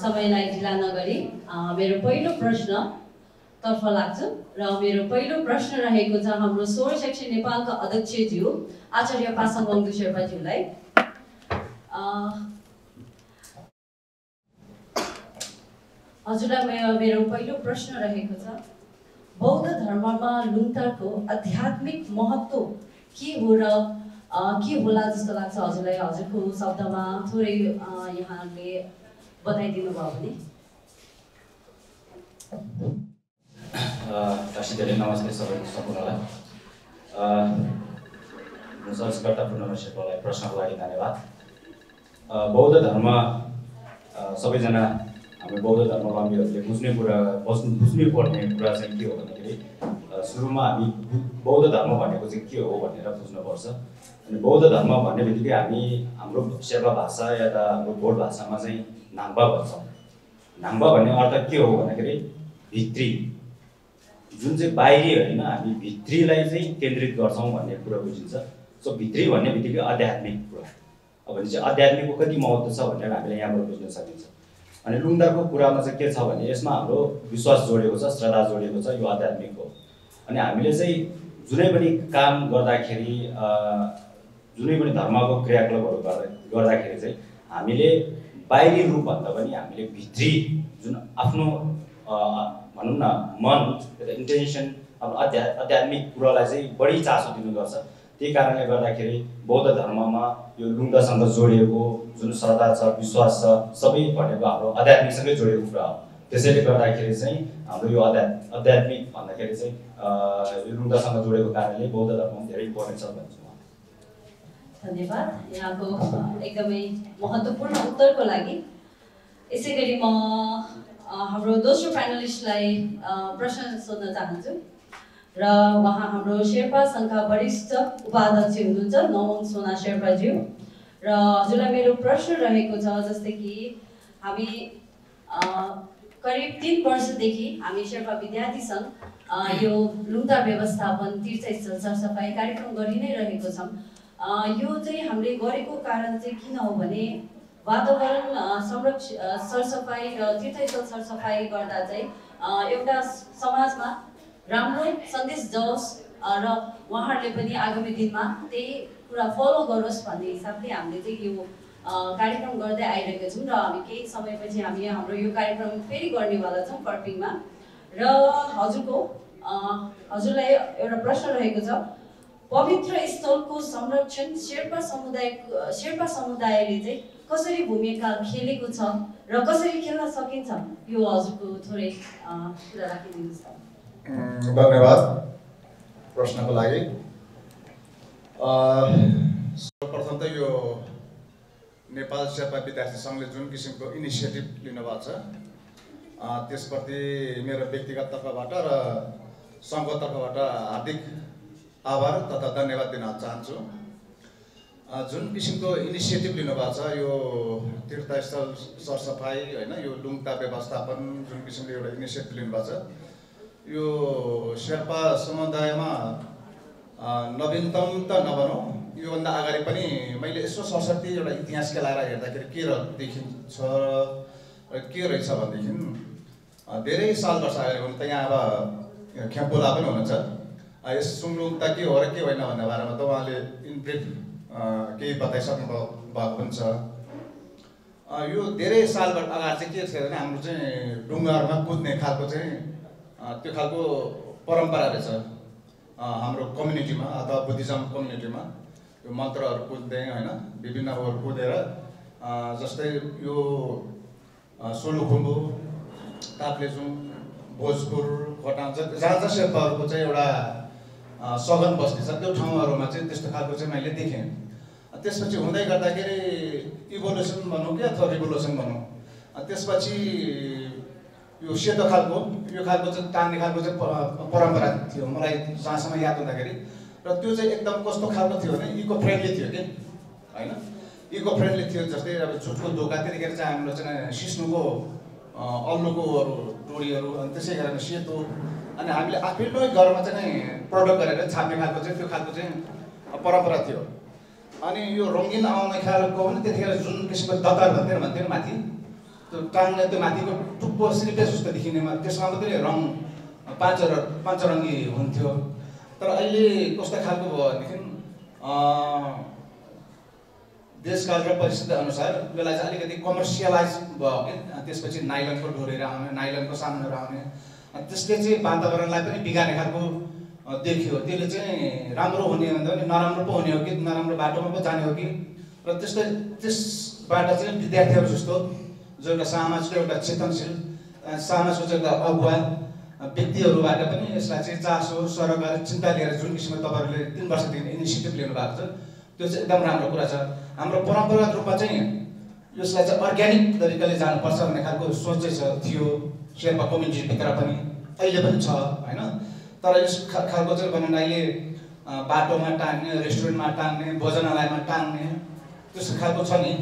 समयलाई ढिला नगरी मेरो पहिलो प्रश्न तर्फ लाग्छु र मेरो पहिलो प्रश्न रहेको छ हाम्रो सोर सेक्सन नेपालका अध्यक्षज्यू आचार्य पासाङ वङदु शेर्पाज्यूलाई। हजुरलाई मेरो पहिलो प्रश्न रहेको छ, बौद्ध धर्ममा लुङटारको आध्यात्मिक महत्त्व के हो र के होला जस्तो लाग्छ हजुरलाई? हजुरको शब्दमा थोरै यहाँले बताइदिनु भयो भने। धेरै नमस्ते सम्पूर्णलाई। सर्चकर्ता पूर्णिमा शेर्पालाई प्रश्नको लागि धन्यवाद। बौद्ध धर्म सबैजना हामी बौद्ध धर्मावलम्बीहरूले बुझ्नुपर्ने कुरा चाहिँ के हो भन्दाखेरि सुरुमा हामी बौद्ध धर्म भनेको चाहिँ के हो भनेर बुझ्नुपर्छ। अनि बौद्ध धर्म भन्ने बित्तिकै हामी हाम्रो शेर्पा भाषा या त हाम्रो बोड भाषामा चाहिँ नाङ्बा भन्छौँ। नाङ्बा भन्ने अर्थ के हो भन्दाखेरि भित्री, जुन चाहिँ बाहिरी होइन, हामी भित्रीलाई चाहिँ केन्द्रित गर्छौँ भन्ने कुरा बुझिन्छ। सो भित्री भन्ने बित्तिकै आध्यात्मिक कुरा। अब भने चाहिँ आध्यात्मिकको कति महत्त्व छ भनेर हामीले यहाँबाट बुझ्न सकिन्छ। अनि लुङटारको कुरामा चाहिँ के छ भने यसमा हाम्रो विश्वास जोडिएको छ, श्रद्धा जोडिएको छ, यो आध्यात्मिक हो। अनि हामीले चाहिँ जुनै पनि काम गर्दाखेरि, जुनै पनि धर्मको क्रियाकलापहरू गर्दाखेरि चाहिँ हामीले बाहिरी रूपभन्दा पनि हामीले भित्री जुन आफ्नो भनौँ न मन, इन्टेन्सन, अब आध्यात्मिक कुरालाई चाहिँ बढी चासो दिनुपर्छ। त्यही कारणले गर्दाखेरि बौद्ध धर्ममा यो लुङटासँग जोडिएको जुन श्रद्धा छ, विश्वास छ, सबै भनेको हाम्रो आध्यात्मिकसँगै जोडिएको कुरा हो। त्यसैले गर्दाखेरि चाहिँ हाम्रो यो आध्यात्मिक भन्दाखेरि चाहिँ यो लुङटासँग जोडिएको कारणले बौद्ध धर्म धेरै इम्पोर्टेन्ट छ भन्छु म। धन्यवाद यहाँको एकदमै महत्त्वपूर्ण उत्तरको लागि। यसै गरी म हाम्रो दोस्रो प्यानलिस्टलाई प्रश्न सोध्न चाहन्छु र उहाँ हाम्रो शेर्पा सङ्घका वरिष्ठ उपाध्यक्ष हुनुहुन्छ नवङ सोना शेर्पाज्यू। र हजुरलाई मेरो प्रश्न रहेको छ, जस्तै कि हामी करिब 3 वर्षदेखि हामी शेर्पा विद्यार्थी सङ्घ यो लुङटार व्यवस्थापन, तीर्थस्थल सरसफाइ कार्यक्रम गरि नै रहेको छौँ। यो चाहिँ हामीले गरेको कारण चाहिँ किन हो भने वातावरण सरसफाइ र तीर्थस्थल सरसफाइ गर्दा चाहिँ एउटा समाजमा राम्रो सन्देश जाओस् र उहाँहरूले पनि आगामी दिनमा त्यही कुरा फलो गरोस् भन्ने हिसाबले हामीले चाहिँ यो कार्यक्रम गर्दै आइरहेका छौँ। र हामी केही समयपछि हामी हाम्रो यो कार्यक्रम फेरि गर्नेवाला छौँ कर्पिङमा। र हजुरलाई एउटा प्रश्न रहेको छ, पवित्र स्थलको संरक्षण शेर्पा समुदायले चाहिँ कसरी भूमिका खेलेको छ र कसरी खेल्न सकिन्छ, यो हजुरको थोरै कुरा राखिदिनुहोस् त। धन्यवाद प्रश्नको लागि। सर्वप्रथम त यो नेपाल शेर्पा विद्यार्थी सङ्घले जुन किसिमको इनिसिएटिभ लिनुभएको छ त्यसप्रति मेरो व्यक्तिगत तर्फबाट र सङ्घको तर्फबाट हार्दिक आभार तथा धन्यवाद दिन चाहन्छु। जुन किसिमको इनिसिएटिभ लिनुभएको छ यो तीर्थस्थल सरसफाइ होइन, यो लुङटा व्यवस्थापन जुन किसिमले एउटा इनिसिएटिभ लिनुभएको छ, यो शेर्पा समुदायमा नवीनतम त नभनौँ, योभन्दा अगाडि पनि मैले यसो सरस्वती एउटा इतिहास केलाएर हेर्दाखेरि के देखिन्छ के रहेछ भनेदेखि धेरै साल वर्ष अगाडि भन्नु त यहाँ अब खेम्पोला पनि हुनुहुन्छ, यस सुङलुङ त के हो र के होइन भन्ने बारेमा त उहाँले इनब्रिफ केही बताइसक्नु भएको पनि छ। यो धेरै साल अगाडि चाहिँ के थियो भने हाम्रो चाहिँ डुङ्गाहरूमा कुद्ने खालको चाहिँ त्यो खालको परम्परा रहेछ हाम्रो कम्युनिटीमा अथवा बुद्धिज्म कम्युनिटीमा। यो मन्त्रहरू कुद्दै होइन, विभिन्न उयोहरू कुदेर जस्तै यो सोलुखुम्बु, ताप्लेजुङ, भोजपुर, खोटाङ जहाँ जहाँ शेर्पाहरूको चाहिँ एउटा सघन बस्ती छ त्यो ठाउँहरूमा चाहिँ त्यस्तो खालको चाहिँ मैले देखेँ। त्यसपछि हुँदै गर्दाखेरि इभोल्युसन भनौँ कि अथवा रिभोल्युसन भनौँ, त्यसपछि यो सेतो खालको यो खालको चाहिँ तान्ने खालको चाहिँ परम्परा थियो मलाई जहाँसम्म याद हुँदाखेरि। र त्यो चाहिँ एकदम कस्तो खालको थियो भने इको फ्रेन्डली थियो कि होइन, इको फ्रेन्डली थियो। जस्तै अब झुटको धोका त्यतिखेर चाहिँ हाम्रो चाहिँ सिस्नुको अल्लुकोहरू टोडीहरू अनि त्यसै गरेर सेतो अनि हामीले आफ्नै घरमा चाहिँ प्रडक्ट गरेर छाप्ने खालको चाहिँ त्यो खालको चाहिँ परम्परा थियो। अनि यो रङ्गिन आउने खालको पनि त्यतिखेर जुन किसिमको दतार भन्थ्यो माथि त्यो टाङ्ने त्यो माथिको टुप्पो स्लिपेज जस्तो देखिनेमा त्यसमा मात्रै रङ पाँचरङ्गी हुन्थ्यो। तर अहिले कस्तो खालको भयो भनेदेखि देशकाल र परिस्थिति अनुसार यसलाई चाहिँ अलिकति कमर्सियलाइज भयो कि त्यसपछि नाइलनको डोरीहरू आउने, नाइलनको सामानहरू आउने, त्यसले चाहिँ वातावरणलाई पनि बिगार्ने खालको देखियो। त्यसले चाहिँ राम्रो हुने भन्दा पनि नराम्रो पो हुने हो कि नराम्रो बाटोमा पो जाने हो कि, र त्यसबाट चाहिँ विद्यार्थीहरू जस्तो जो एउटा समाजको एउटा चेतनशील समाजको चाहिँ एउटा अगुवा व्यक्तिहरूबाट पनि यसलाई चाहिँ चासो सरकारी चिन्ता लिएर जुन किसिमको तपाईँहरूले 3 वर्षदेखि इनिसिएटिभ लिनु भएको छ त्यो चाहिँ एकदम राम्रो कुरा छ। हाम्रो परम्परागत रूपमा चाहिँ यसलाई चाहिँ अर्ग्यानिक तरिकाले जानुपर्छ भन्ने खालको सोच चाहिँ थियो शेर्पा कम्युनिटीभित्र पनि, अहिले पनि छ होइन। तर यस खालको चाहिँ भनौँ न अहिले बाटोमा टाङ्ने, रेस्टुरेन्टमा टाङ्ने, भोजनालयमा टाङ्ने त्यस्तो खालको छ नि,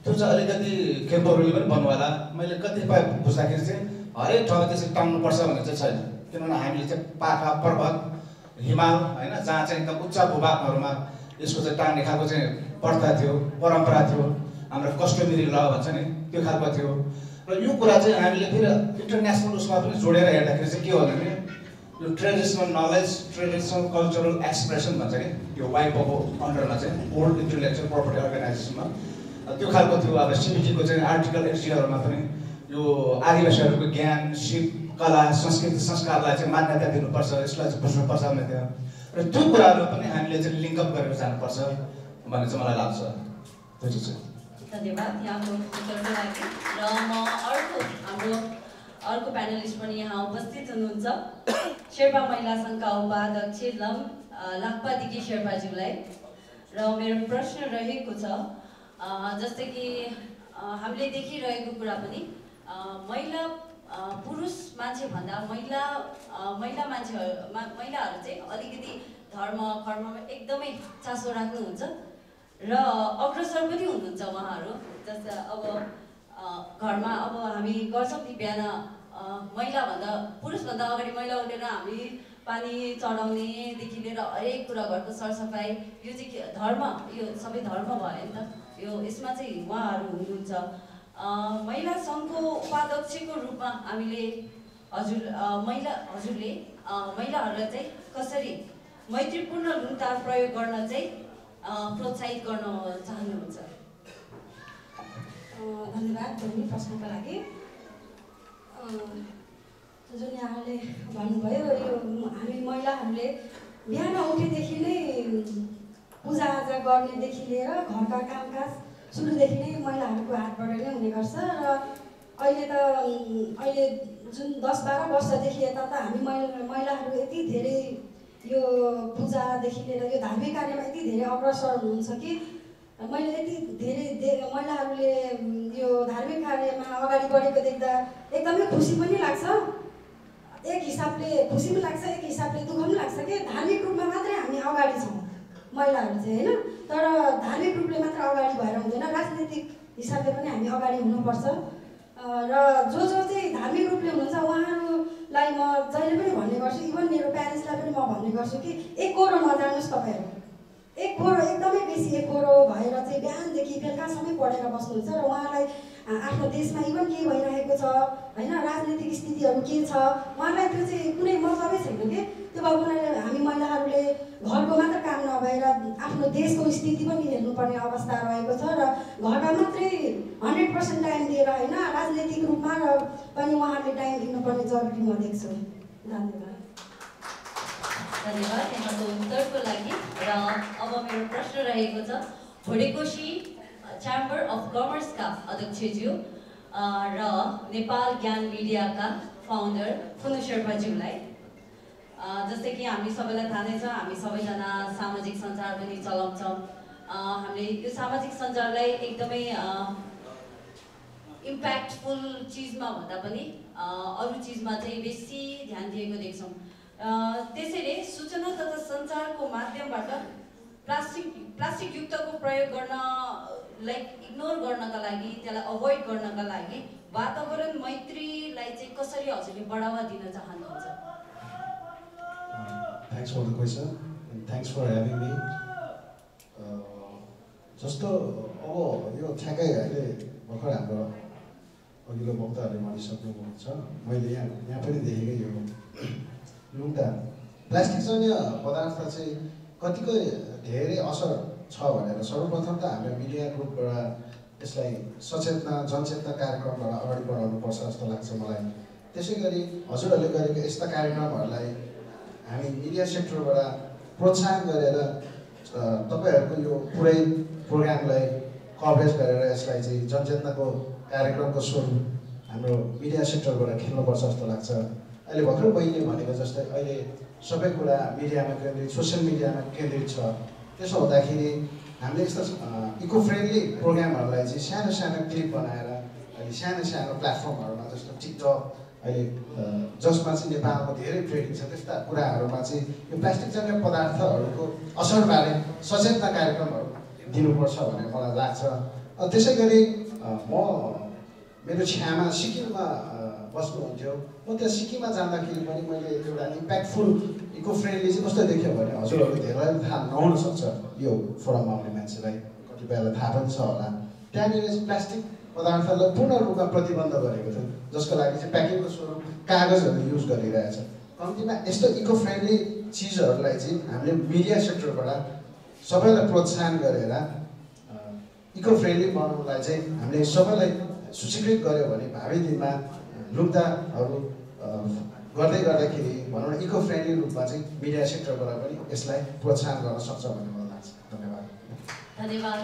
त्यो चाहिँ अलिकति खेलबरुले पनि भन्नु होला। मैले कतिपय बुझ्दाखेरि चाहिँ हरेक ठाउँमा त्यसरी टाङ्नुपर्छ भन्ने चाहिँ छैन, किनभने हामीले चाहिँ पाखा पर्वत हिमाल होइन जहाँ चाहिँ एकदम उच्च भूभागहरूमा यसको चाहिँ टाङ्ने खालको चाहिँ प्रथा थियो, परम्परा थियो, हाम्रो कस्टमरी ल भन्छ नि त्यो खालको थियो। र यो कुरा चाहिँ हामीले फेरि इन्टरनेसनल उसमा पनि जोडेर हेर्दाखेरि चाहिँ के हो भने यो traditional knowledge, traditional cultural expression भन्छ कि त्यो वाइपको अन्डरमा चाहिँ वर्ल्ड इन्टेलेक्चुअल प्रपर्टी अर्गनाइजेसनमा त्यो खालको थियो। अब सिबिटीको चाहिँ आर्टिकल 80हरूमा पनि यो आदिवासीहरूको ज्ञान, सिप, कला, संस्कृति, संस्कारलाई चाहिँ मान्यता दिनुपर्छ, यसलाई चाहिँ बुझ्नुपर्छ भन्ने थियो। र त्यो कुराहरू पनि हामीले चाहिँ लिङ्कअप गरेर जानुपर्छ भन्ने चाहिँ मलाई लाग्छ। त्यो चाहिँ धन्यवाद यहाँको उत्तरको लागि। र म हाम्रो अर्को प्यानलिस्ट पनि यहाँ उपस्थित हुनुहुन्छ, शेर्पा महिला सङ्घका उपाध्यक्ष लाक्पादिकी शेर्पाज्यूलाई। र मेरो प्रश्न रहेको छ, जस्तै कि हामीले देखिरहेको कुरा पनि महिला पुरुष मान्छेभन्दा महिलाहरू चाहिँ अलिकति धर्म कर्ममा एकदमै चासो राख्नुहुन्छ र अग्रसर पनि हुनुहुन्छ उहाँहरू। जस्तै अब घरमा अब हामी गर्छौँ नि बिहान पुरुषभन्दा अगाडि महिला उठेर हामी पानी चढाउनेदेखि लिएर हरेक कुरा घरको सरसफाइ, यो चाहिँ धर्म, यो सबै धर्म भयो नि त। यसमा चाहिँ उहाँहरू हुनुहुन्छ। महिला सङ्घको उपाध्यक्षको रूपमा हामीले हजुरले महिलाहरूलाई चाहिँ कसरी मैत्रीपूर्ण लुनतार प्रयोग गर्न चाहिँ प्रोत्साहित गर्न चाहनुहुन्छ? धन्यवाद बहिनी प्रश्नको लागि। जुन यहाँले भन्नुभयो, यो हामी महिलाहरूले बिहान उठेदेखि नै पूजाआजा गर्नेदेखि लिएर घरका कामकाज सुरुदेखि नै महिलाहरूको हातबाट नै हुने गर्छ। र अहिले जुन 10-12 वर्षदेखि यता त हामी महिलाहरू यति धेरै यो पूजादेखि लिएर यो धार्मिक कार्यमा यति धेरै अग्रसर हुनुहुन्छ कि मैले यति धेरै महिलाहरूले यो धार्मिक कार्यमा अगाडि बढेको देख्दा एकदमै खुसी पनि लाग्छ। एक हिसाबले खुसी पनि लाग्छ, एक हिसाबले दुःख पनि लाग्छ कि धार्मिक रूपमा मात्रै हामी अगाडि छौँ महिलाहरू चाहिँ होइन। तर धार्मिक रूपले मात्र अगाडि भएर हुँदैन, राजनीतिक हिसाबले पनि हामी अगाडि हुनुपर्छ। र जो चाहिँ धार्मिक रूपले हुनुहुन्छ उहाँहरूलाई म जहिले पनि भन्ने गर्छु, इभन मेरो प्यारेन्ट्सलाई पनि म भन्ने गर्छु कि एकहोरो नजानुहोस् तपाईँहरू। एकहोरो एकदमै बेसी एकहोरो भएर चाहिँ बिहानदेखि बेलुकासम्म पढेर बस्नुहुन्छ र उहाँलाई आफ्नो देशमा इभन के भइरहेको छ होइन, राजनीतिक स्थितिहरू के छ, उहाँलाई त्यो चाहिँ कुनै मतलबै छैन कि। त्यो भएको हुनाले हामी महिलाहरूले घरको मात्र काम नभएर आफ्नो देशको स्थिति पनि हेर्नुपर्ने अवस्था रहेको छ र घरमा मात्रै 100% टाइम दिएर होइन, राजनैतिक रूपमा र पनि उहाँहरूले टाइम दिनुपर्ने जरुरी म देख्छु। धन्यवाद। धन्यवाद यहाँको उत्तरको लागि। र अब मेरो प्रश्न रहेको छ भोडेकोशी च्याम्बर अफ कमर्सका अध्यक्षज्यू र नेपाल ज्ञान मिडियाका फाउन्डर फुनु शेर्पाज्यूलाई। जस्तै कि हामी सबैलाई थाहा नै छ, हामी सबैजना सामाजिक सञ्जाल पनि चलाउँछौँ। हामीले यो सामाजिक सञ्जाललाई एकदमै इम्प्याक्टफुल चिजमा भन्दा पनि अरू चिजमा चाहिँ बेसी ध्यान दिएको देख्छौँ। त्यसैले सूचना तथा सञ्चारको माध्यमबाट प्लास्टिक युक्तको प्रयोग गर्नलाई इग्नोर गर्नका लागि, त्यसलाई अभोइड गर्नका लागि वातावरण मैत्रीलाई चाहिँ कसरी हजुरले बढावा दिन चाहनुहुन्छ? Thanks for the question and thanks for having me. जस्तो अब यो ठ्याक्कै अहिले भर्खर हाम्रो अघिल्लो वक्ताहरूले भनिसक्नुभएको छ। मैले यहाँ पनि देखेकै यो लुङ्टा प्लास्टिकजन्य पदार्थ चाहिँ कतिको धेरै असर छ भनेर सर्वप्रथम त हाम्रो मिडिया ग्रुपबाट यसलाई सचेतना जनचेतना कार्यक्रमबाट अगाडि बढाउनुपर्छ जस्तो लाग्छ मलाई। त्यसै गरी हजुरहरूले गरेको यस्ता कार्यक्रमहरूलाई हामी मिडिया सेक्टरबाट प्रोत्साहन गरेर तपाईँहरूको यो पुरै प्रोग्रामलाई कभरेज गरेर यसलाई चाहिँ जनचेतनाको कार्यक्रमको स्वरूप हाम्रो मिडिया सेक्टरबाट खेल्नुपर्छ जस्तो लाग्छ। अहिले भर्खर बहिनीले भनेको जस्तै अहिले सबै कुरा मिडियामा केन्द्रित, सोसियल मिडियामा केन्द्रित छ। त्यसो हुँदाखेरि हामीले यस्तो इको फ्रेन्डली प्रोग्रामहरूलाई चाहिँ सानो सानो क्लिप बनाएर अहिले सानो सानो प्लेटफर्महरूमा जस्तो टिकटक अहिले जसमा चाहिँ नेपालको धेरै ट्रेडिङ छ त्यस्ता कुराहरूमा चाहिँ यो प्लास्टिकजन्य पदार्थहरूको असरबारे सचेतना कार्यक्रमहरू दिनुपर्छ भन्ने मलाई लाग्छ। त्यसै गरी म मेरो छ्यामा सिक्किममा बस्नुहुन्थ्यो। म त्यहाँ सिक्किममा जाँदाखेरि पनि मैले एउटा इम्प्याक्टफुल इको फ्रेन्डली चाहिँ कस्तो देख्यो भने हजुरहरू धेरै थाहा नहुन सक्छ यो फोरममा आउने मान्छेलाई कतिपयलाई थाहा पनि छ होला। त्यहाँनिर चाहिँ प्लास्टिक पदार्थलाई पूर्ण रूपमा प्रतिबन्ध गरेको थियो, जसको लागि चाहिँ प्याकिङको स्वरूप कागजहरू युज गरिरहेछ। कम्तीमा यस्तो इको फ्रेन्डली चिजहरूलाई चाहिँ हामीले मिडिया सेक्टरबाट सबैलाई प्रोत्साहन गरेर इको फ्रेन्डली बनाउनलाई चाहिँ हामीले सबैलाई सूचीकृत गऱ्यो भने भावी दिनमा लुग्दाहरू गर्दै गर्दाखेरि भनौँ न इको फ्रेन्डली रूपमा चाहिँ मिडिया सेक्टरबाट पनि यसलाई प्रोत्साहन गर्न सक्छ भन्ने मलाई लाग्छ। धन्यवाद। धन्यवाद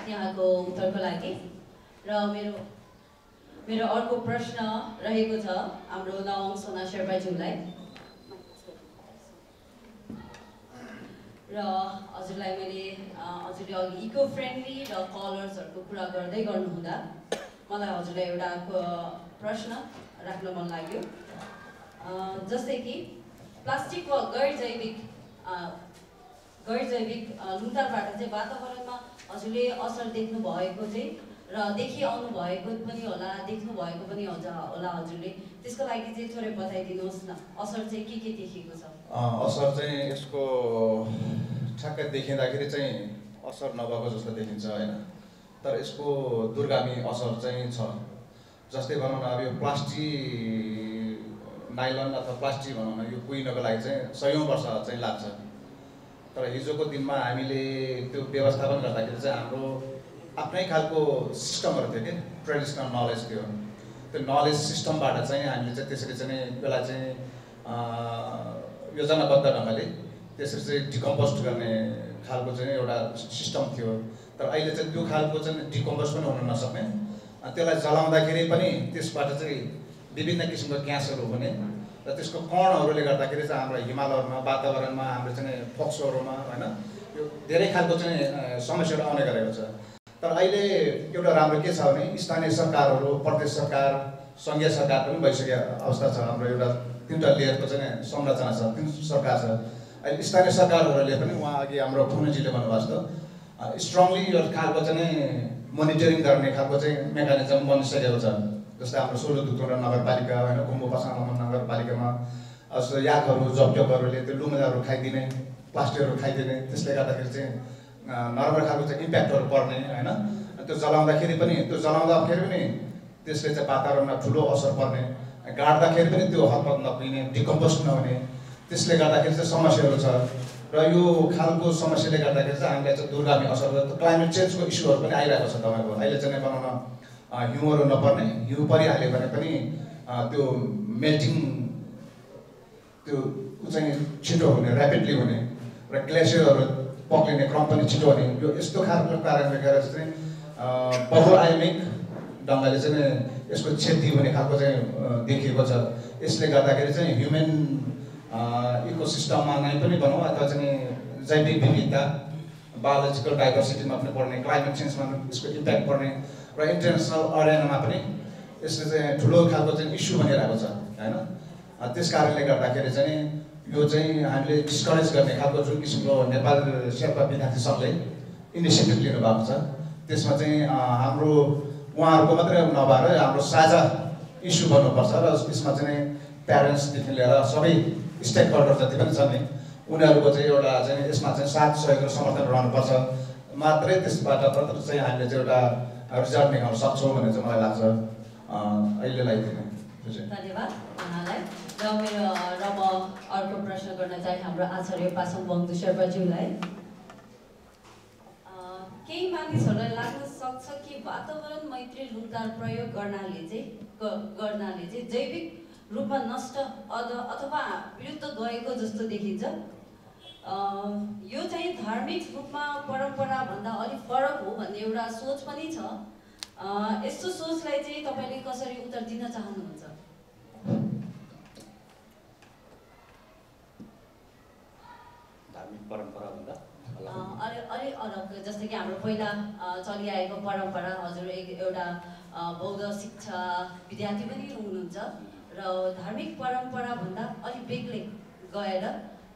यहाँको उत्तरको लागि। र मेरो अर्को प्रश्न रहेको छ हाम्रो नवङ सोना शेर्पाज्यूलाई। र हजुरलाई मैले हजुरले अघि इको फ्रेन्डली र कलर्सहरूको कुरा गर्दै गर्नुहुँदा मलाई हजुरलाई एउटा प्रश्न राख्न मन लाग्यो। जस्तै कि प्लास्टिकको गैर जैविक लुङ्टारबाट चाहिँ वातावरणमा हजुरले असर देख्नु भएको चाहिँ र देखिआउनु भएको पनि होला, देख्नु भएको पनि होला हजुरले, त्यसको लागि चाहिँ थोरै बताइदिनुहोस् न। असर चाहिँ के देखेको छ? असर चाहिँ यसको ठ्याक्कै देखिँदाखेरि चाहिँ असर नभएको जस्तो देखिन्छ होइन, तर यसको दूरगामी असर चाहिँ छ। जस्तै भनौँ न अब यो प्लास्टिक नाइलन अथवा प्लास्टिक भनौँ न यो कुहिनको लागि चाहिँ सयौँ वर्ष चाहिँ लाग्छ। तर हिजोको दिनमा हामीले त्यो व्यवस्थापन गर्दाखेरि चाहिँ हाम्रो आफ्नै खालको सिस्टमहरू थियो कि ट्रेडिसनल नलेज थियो। त्यो नलेज सिस्टमबाट चाहिँ हामीले चाहिँ त्यसरी चाहिँ यसलाई चाहिँ योजनाबद्ध ढङ्गले त्यसरी चाहिँ डिकम्पोस्ट गर्ने खालको चाहिँ एउटा सिस्टम थियो। तर अहिले चाहिँ त्यो खालको चाहिँ डिकम्पोस्ट पनि हुन नसक्ने, त्यसलाई जलाउँदाखेरि पनि त्यसबाट चाहिँ विभिन्न किसिमको ग्यासहरू हुने र त्यसको कणहरूले गर्दाखेरि चाहिँ हाम्रो हिमालयहरूमा वातावरणमा हाम्रो चाहिँ फोक्सोहरूमा होइन यो धेरै खालको चाहिँ समस्याहरू आउने गरेको छ। तर अहिले एउटा राम्रो के छ भने स्थानीय सरकारहरू, प्रदेश सरकार, सङ्घीय सरकार पनि भइसकेको अवस्था छ। हाम्रो एउटा 3वटा लेयरको चाहिँ संरचना छ, 3 सरकार छ। अहिले स्थानीय सरकारहरूले पनि उहाँ अघि हाम्रो फुनुजीले भन्नुभएको छ स्ट्रङली यो खालको चाहिँ मोनिटरिङ गर्ने खालको चाहिँ मेकानिजम बनिसकेको छ। जस्तै हाम्रो सोलुधुतुरा नगरपालिका होइन, कुम्बु पसाङमा नगरपालिकामा जस्तो याकहरू जपजपहरूले त्यो लुङ्गाहरू खाइदिने, प्लास्टिकहरू खाइदिने, त्यसले गर्दाखेरि चाहिँ नराम्रो खालको चाहिँ इम्प्याक्टहरू पर्ने होइन। त्यो जलाउँदाखेरि पनि त्यसले चाहिँ वातावरणमा ठुलो असर पर्ने, गाड्दाखेरि पनि त्यो हदपत नपुग्ने, डिकम्पोस्ट नहुने, त्यसले गर्दाखेरि चाहिँ समस्याहरू छ। र यो खालको समस्याले गर्दाखेरि चाहिँ हामीलाई चाहिँ दूरगामी असर क्लाइमेट चेन्जको इस्युहरू पनि आइरहेको छ। तपाईँको अहिले चाहिँ भनौँ न हिउँहरू नपर्ने, हिउँ परिहाल्यो भने पनि त्यो मेल्टिङ त्यो चाहिँ छिटो हुने, ऱ्यापिडली हुने र ग्लेसियरहरू पक्रिने क्रम पनि छिटो हुने, यो यस्तो खालको कारणले गर्दा चाहिँ बहुआयामिक ढङ्गले चाहिँ यसको क्षति हुने खालको चाहिँ देखिएको छ। यसले गर्दाखेरि चाहिँ ह्युमन इकोसिस्टममा नै पनि भनौँ अथवा चाहिँ जैविक विविधता, बायोलोजिकल डाइभर्सिटीमा पनि पर्ने, क्लाइमेट चेन्जमा पनि यसको इम्प्याक्ट पर्ने र इन्टरनेसनल अरेनामा पनि यसले चाहिँ ठुलो खालको चाहिँ इस्यु बनिरहेको छ होइन। त्यस कारणले गर्दाखेरि चाहिँ यो चाहिँ हामीले डिस्करेज गर्ने खालको जुन किसिमको नेपाल शेर्पा विद्यार्थी सङ्घले इनिसिएटिभ लिनुभएको छ, त्यसमा चाहिँ हाम्रो उहाँहरूको मात्रै नभएर हाम्रो साझा इस्यु बन्नुपर्छ र यसमा चाहिँ प्यारेन्ट्सदेखि लिएर सबै स्टेक होल्डर जति पनि छन् नि उनीहरूको चाहिँ एउटा चाहिँ यसमा चाहिँ साथ सहयोग र समर्थन रहनुपर्छ। मात्रै त्यसबाट मात्र चाहिँ हामीले चाहिँ एउटा रिजल्ट निकाल्न सक्छौँ भन्ने चाहिँ मलाई लाग्छ अहिलेलाई दिने। धन्यवाद उहाँलाई। र म अर्को प्रश्न गर्न चाहे हाम्रो आचार्य पासाङ बङ्दु शेर्पाज्यूलाई। केही मानिसहरूलाई लाग्न सक्छ कि वातावरण मैत्री लुङदार प्रयोग गर्नाले चाहिँ जैविक रूपमा नष्ट अथवा विरुद्ध गएको जस्तो देखिन्छ। यो चाहिँ धार्मिक रूपमा परम्पराभन्दा अलिक फरक हो भन्ने एउटा सोच पनि छ। यस्तो सोचलाई चाहिँ तपाईँले कसरी उत्तर दिन चाहनुहुन्छ? धार्मिक परम्पराभन्दा अलि अलग, जस्तै कि हाम्रो पहिला चलिआएको परम्परा, हजुर एउटा बौद्ध शिक्षा विद्यार्थी पनि हुनुहुन्छ र धार्मिक परम्पराभन्दा अलिक बेग्लै गएर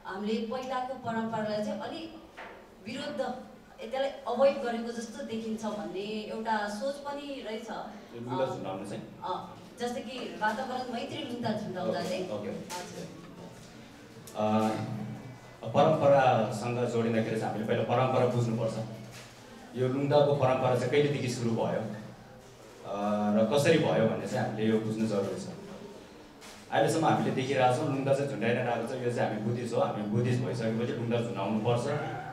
हामीले पहिलाको परम्परालाई चाहिँ अलिक विरुद्ध त्यसलाई अभोइड गरेको जस्तो देखिन्छ भन्ने एउटा सोच पनि रहेछ। जस्तै कि वातावरण मैत्री लुङदा झुन्डाउँदा चाहिँ परम्परासँग जोडिँदाखेरि चाहिँ हामीले पहिला परम्परा बुझ्नुपर्छ। यो लुङदाको परम्परा चाहिँ कहिलेदेखि सुरु भयो र कसरी भयो भन्ने चाहिँ हामीले यो बुझ्नु जरुरी छ। अहिलेसम्म हामीले देखिरहेको छौँ लुङदा चाहिँ झुन्डाइ नै रहेको छ। यो चाहिँ हामी बुद्धिस्ट हो, हामी बुद्धिस्ट भइसकेपछि लुङदा झुन्डाउनुपर्छ,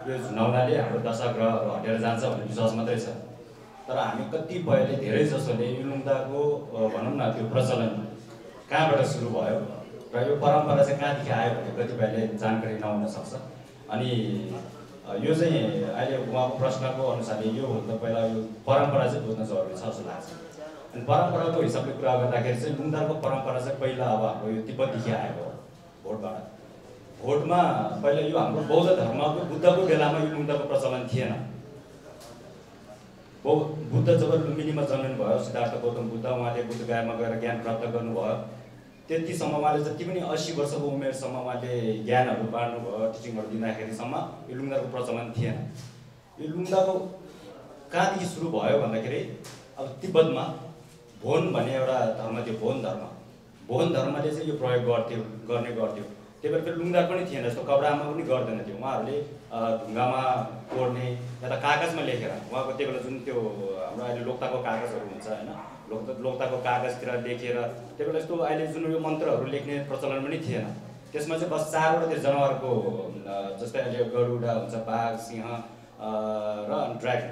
यो झुन्डाउनाले हाम्रो दशाग्रहहरू हटेर जान्छ भन्ने विश्वास मात्रै छ। तर हामी कतिपयले धेरै जसोले यो लुङदाको भनौँ न त्यो प्रचलन कहाँबाट सुरु भयो र यो परम्परा चाहिँ कहाँदेखि आयो भन्ने कतिपयले जानकारी नहुन सक्छ। अनि यो चाहिँ अहिले उहाँको प्रश्नको अनुसारले यो भन्दा पहिला यो परम्परा चाहिँ बुझ्न जरुरी छ जस्तो लाग्छ। अनि परम्पराको हिसाबले कुरा गर्दाखेरि चाहिँ लुङदारको परम्परा चाहिँ पहिला अब हाम्रो यो तिब्बतदेखि आएको हो, भोटबाट। भोटमा पहिला यो हाम्रो बौद्ध धर्मको बुद्धको बेलामा यो लुङदाको प्रचलन थिएन। बुद्ध जब लुम्बिनीमा जन्मनु भयो, सिद्धार्थ गौतम बुद्ध, उहाँले बुद्धगयामा गएर ज्ञान प्राप्त गर्नुभयो। त्यतिसम्म उहाँले जति पनि 80 वर्षको उमेरसम्म उहाँले ज्ञानहरू बाँड्नुभयो, टिचिङहरू दिँदाखेरिसम्म यो लुङदाको प्रचलन थिएन। यो लुङदाको कहाँदेखि सुरु भयो भन्दाखेरि अब तिब्बतमा भोन भन्ने एउटा धर्म थियो, भोन धर्म। भोन धर्मले चाहिँ यो प्रयोग गर्ने गर्थ्यो। त्यही भएर लुङदार पनि थिएन, जस्तो कपडामा पनि गर्दैन थियो। उहाँहरूले ढुङ्गामा कोर्ने या त कागजमा लेखेर, उहाँको त्यो बेला जुन त्यो हाम्रो अहिले लोक्ताको कागजहरू हुन्छ होइन, लोक्ताको कागजतिर लेखेर, त्यो बेला यस्तो अहिले जुन यो मन्त्रहरू लेख्ने प्रचलन पनि थिएन। त्यसमा चाहिँ बस 4वटा त्यो जनावरको जस्तै अहिले गरुडा हुन्छ, बाघ, सिंह र ड्रागन,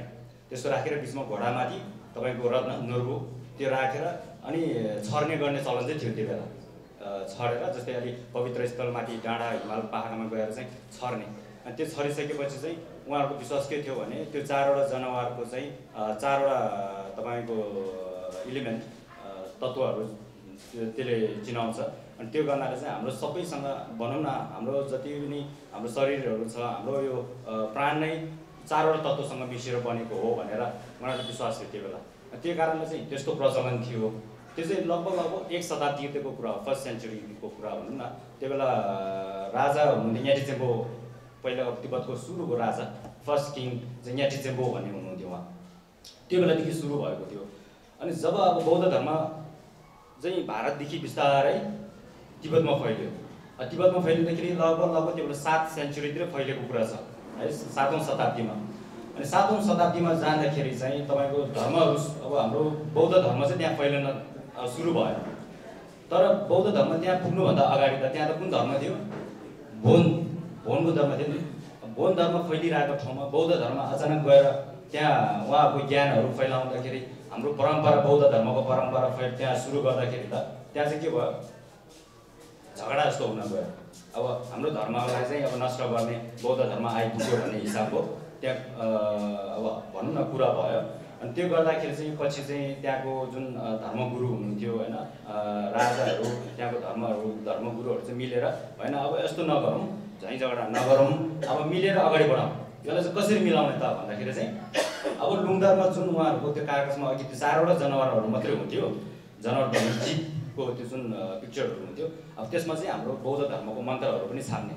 त्यस्तो राखेर बिचमा घोडामाथि तपाईँको रत्न नुर्बु त्यो राखेर अनि छर्ने गर्ने चलन चाहिँ थियो त्यो बेला। छरेर जस्तै अलि पवित्र स्थलमाथि डाँडा हिमाल पहाडमा गएर चाहिँ छर्ने। अनि त्यो छरिसकेपछि चाहिँ उहाँहरूको विश्वास के थियो भने त्यो 4वटा जनावरको चाहिँ 4वटा तपाईँको इलिमेन्ट तत्त्वहरू त्यसले चिनाउँछ। अनि त्यो गर्नाले चाहिँ हाम्रो सबैसँग भनौँ न हाम्रो जति पनि हाम्रो शरीरहरू छ, हाम्रो यो प्राण नै 4वटा तत्त्वसँग मिसेर बनेको हो भनेर उहाँहरूको विश्वास थियो त्यो बेला। त्यो कारणले चाहिँ त्यस्तो प्रचलन थियो। त्यो चाहिँ लगभग 1 शताब्दीको कुरा हो, 1st सेन्चुरीको कुरा भनौँ न। त्यो बेला राजा हुनुहुन्थ्यो न्याटिचेम्बो, पहिला तिब्बतको सुरुको राजा, फर्स्ट किङ चाहिँ न्याटिचेम्बो भन्ने हुनुहुन्थ्यो उहाँ। त्यो बेलादेखि सुरु भएको थियो। अनि जब अब बौद्ध धर्म चाहिँ भारतदेखि बिस्तारै तिब्बतमा फैल्यो, तिब्बतमा फैलिँदाखेरि लगभग त्यो बेला 7 सेन्चुरीतिर फैलेको कुरा छ है, 7औं शताब्दीमा। अनि 7औं शताब्दीमा जाँदाखेरि चाहिँ तपाईँको धर्महरू अब हाम्रो बौद्ध धर्म चाहिँ त्यहाँ फैलिन सुरु भयो। तर बौद्ध धर्म त्यहाँ पुग्नुभन्दा अगाडि त त्यहाँ त कुन धर्म थियो? भोनको धर्म थियो नि। भोन धर्म फैलिरहेको ठाउँमा बौद्ध धर्म अचानक गएर त्यहाँ उहाँको ज्ञानहरू फैलाउँदाखेरि हाम्रो परम्परा बौद्ध धर्मको परम्परा त्यहाँ सुरु गर्दाखेरि त त्यहाँ चाहिँ के भयो? झगडा जस्तो हुन गयो। अब हाम्रो धर्मलाई चाहिँ अब नष्ट गर्ने बौद्ध धर्म आइपुग्यो भन्ने हिसाबको त्यहाँ अब भनौँ न कुरा भयो। अनि त्यो गर्दाखेरि चाहिँ पछि चाहिँ त्यहाँको जुन धर्मगुरु हुनुहुन्थ्यो होइन, राजाहरू, त्यहाँको धर्मगुरुहरू चाहिँ मिलेर होइन अब यस्तो नगरौँ, झैँ झगडा नगरौँ, अब मिलेर अगाडि बढाउँ। यसलाई चाहिँ कसरी मिलाउने त भन्दाखेरि चाहिँ अब लुङदारमा जुन उहाँहरूको त्यो कागजमा अघि त्यो 4वटा जनावरहरू मात्रै हुन्थ्यो, जनावर भन्ने जीवको त्यो जुन पिक्चरहरू हुन्थ्यो, अब त्यसमा चाहिँ हाम्रो बौद्ध धर्मको मन्त्रहरू पनि छाप्ने।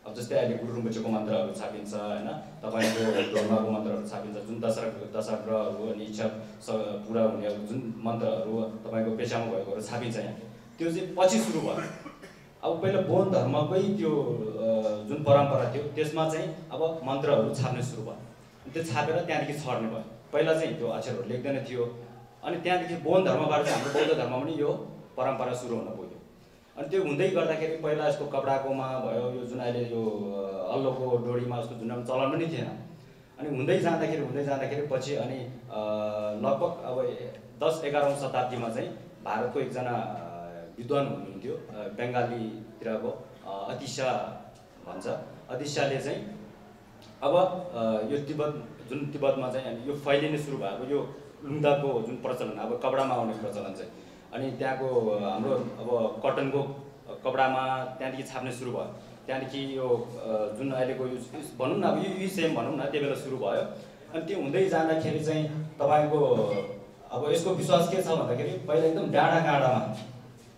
अब जस्तै अहिले गुरु रिम्पोछेको मन्त्रहरू छापिन्छ होइन, तपाईँको धर्मको मन्त्रहरू छापिन्छ, जुन दशग्रहहरू अनि इच्छा पुरा हुने जुन मन्त्रहरू तपाईँको पेसामा भएकोहरू छापिन्छ यहाँ, त्यो चाहिँ पछि सुरु भयो। अब पहिला बौद्ध धर्मकै त्यो जुन परम्परा थियो त्यसमा चाहिँ अब मन्त्रहरू छाप्ने सुरु भयो। त्यो छापेर त्यहाँदेखि छर्ने भयो। पहिला चाहिँ त्यो अक्षरहरू लेख्दैन थियो। अनि त्यहाँदेखि बौद्ध धर्मबाट चाहिँ हाम्रो बौद्ध धर्म पनि यो परम्परा सुरु हुन पुग्यो। अनि त्यो हुँदै गर्दाखेरि पहिला यसको कपडाकोमा भयो, यो जुन अहिले यो अल्लोको डोरीमा उसको जुन चलन पनि थिएन। अनि हुँदै जाँदाखेरि पछि अनि लगभग अब 10-11औं शताब्दीमा चाहिँ भारतको एकजना विद्वान हुनुहुन्थ्यो, बङ्गालीतिरको अतिशा भन्छ। अतिशाले चाहिँ अब यो तिब्बतमा चाहिँ अनि यो फैलिन सुरु भयो। अब यो लुङ्दाको जुन प्रचलन, अब कपडामा आउने प्रचलन चाहिँ अनि त्यहाँको हाम्रो अब कटनको कपडामा त्यहाँदेखि छाप्ने सुरु भयो। त्यहाँदेखि यो जुन अहिलेको यो भनौँ न अब यो सेम भनौँ न त्यो बेला सुरु भयो। अनि त्यो हुँदै जाँदाखेरि चाहिँ तपाईँको अब यसको विश्वास के छ भन्दाखेरि पहिला एकदम डाँडामा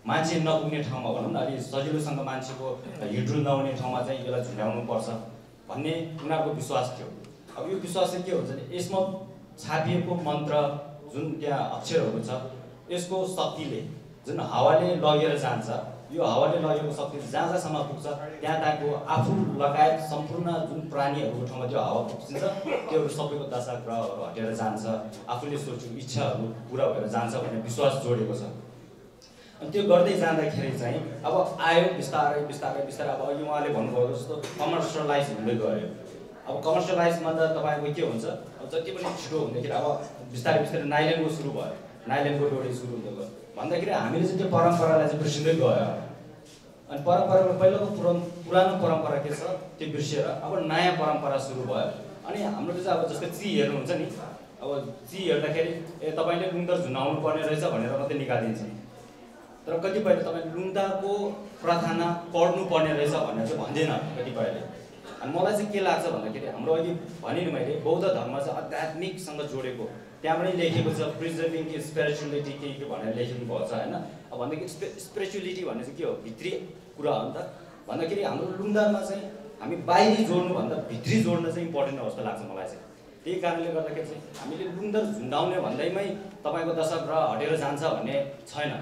मान्छे नपुग्ने ठाउँमा भनौँ न अलि सजिलोसँग मान्छेको हिँडडुल नहुने ठाउँमा चाहिँ यसलाई झुन्ड्याउनु पर्छ भन्ने उनीहरूको विश्वास थियो। अब यो विश्वास चाहिँ के हुन्छ भने यसमा छापिएको मन्त्र जुन त्यहाँ अक्षरहरू छ यसको शक्तिले जुन हावाले लगेर जान्छ, यो हावाले लगेको शक्ति जहाँसम्म पुग्छ त्यहाँको आफू लगायत सम्पूर्ण जुन प्राणीहरूको ठाउँमा त्यो हावा पुग्छ, त्योहरू सबैको दशा ग्रहहरू हटेर जान्छ, आफूले सोचेको इच्छाहरू पुरा भएर जान्छ भन्ने विश्वास जोडेको छ। अनि त्यो गर्दै जाँदाखेरि चाहिँ अब आयो बिस्तारै अब अघि उहाँले भन्नुभएको जस्तो कमर्सियलाइज हुँदै गयो। अब कमर्सियलाइजमा त तपाईँको के हुन्छ, अब जति पनि छिटो हुँदाखेरि अब बिस्तारै नाइलनको सुरु भयो, नाइलनको डोरी सुरु हुँदै गयो भन्दाखेरि हामीले चाहिँ त्यो परम्परालाई चाहिँ बिर्सिँदै गयो। अनि परम्पराको पहिलाको पुरानो परम्परा के छ त्यो बिर्सिएर अब नयाँ परम्परा सुरु भयो। अनि हाम्रो चाहिँ अब जस्तै ची हेर्नुहुन्छ नि, अब ची हेर्दाखेरि तपाईँले लुङ्दर झुन्डाउनु पर्ने रहेछ भनेर मात्रै निकालिदिन्छ। तर कतिपयले तपाईँ लुङ्दाको प्रार्थना पढ्नु पर्ने रहेछ भनेर चाहिँ भन्दैन कतिपयले। अनि मलाई चाहिँ के लाग्छ भन्दाखेरि हाम्रो अघि भने नि मैले बौद्ध धर्म चाहिँ आध्यात्मिकसँग जोडेको, त्यहाँ पनि लेखेको छ प्रिजर्भिङ स्पिरिचुअलिटी के भनेर लेखेको भएको छ होइन। अब भन्दाखेरि स्पिरिचुअलिटी भन्ने चाहिँ के हो, भित्री कुरा हो नि त। भन्दाखेरि हाम्रो लुङ्दामा चाहिँ हामी बाहिरी जोड्नुभन्दा भित्री जोड्न चाहिँ इम्पोर्टेन्ट हो जस्तो लाग्छ मलाई चाहिँ। त्यही कारणले गर्दाखेरि चाहिँ हामीले लुङ्दर झुन्डाउने भन्दैमै तपाईँको दशग्रह हटेर जान्छ भन्ने छैन।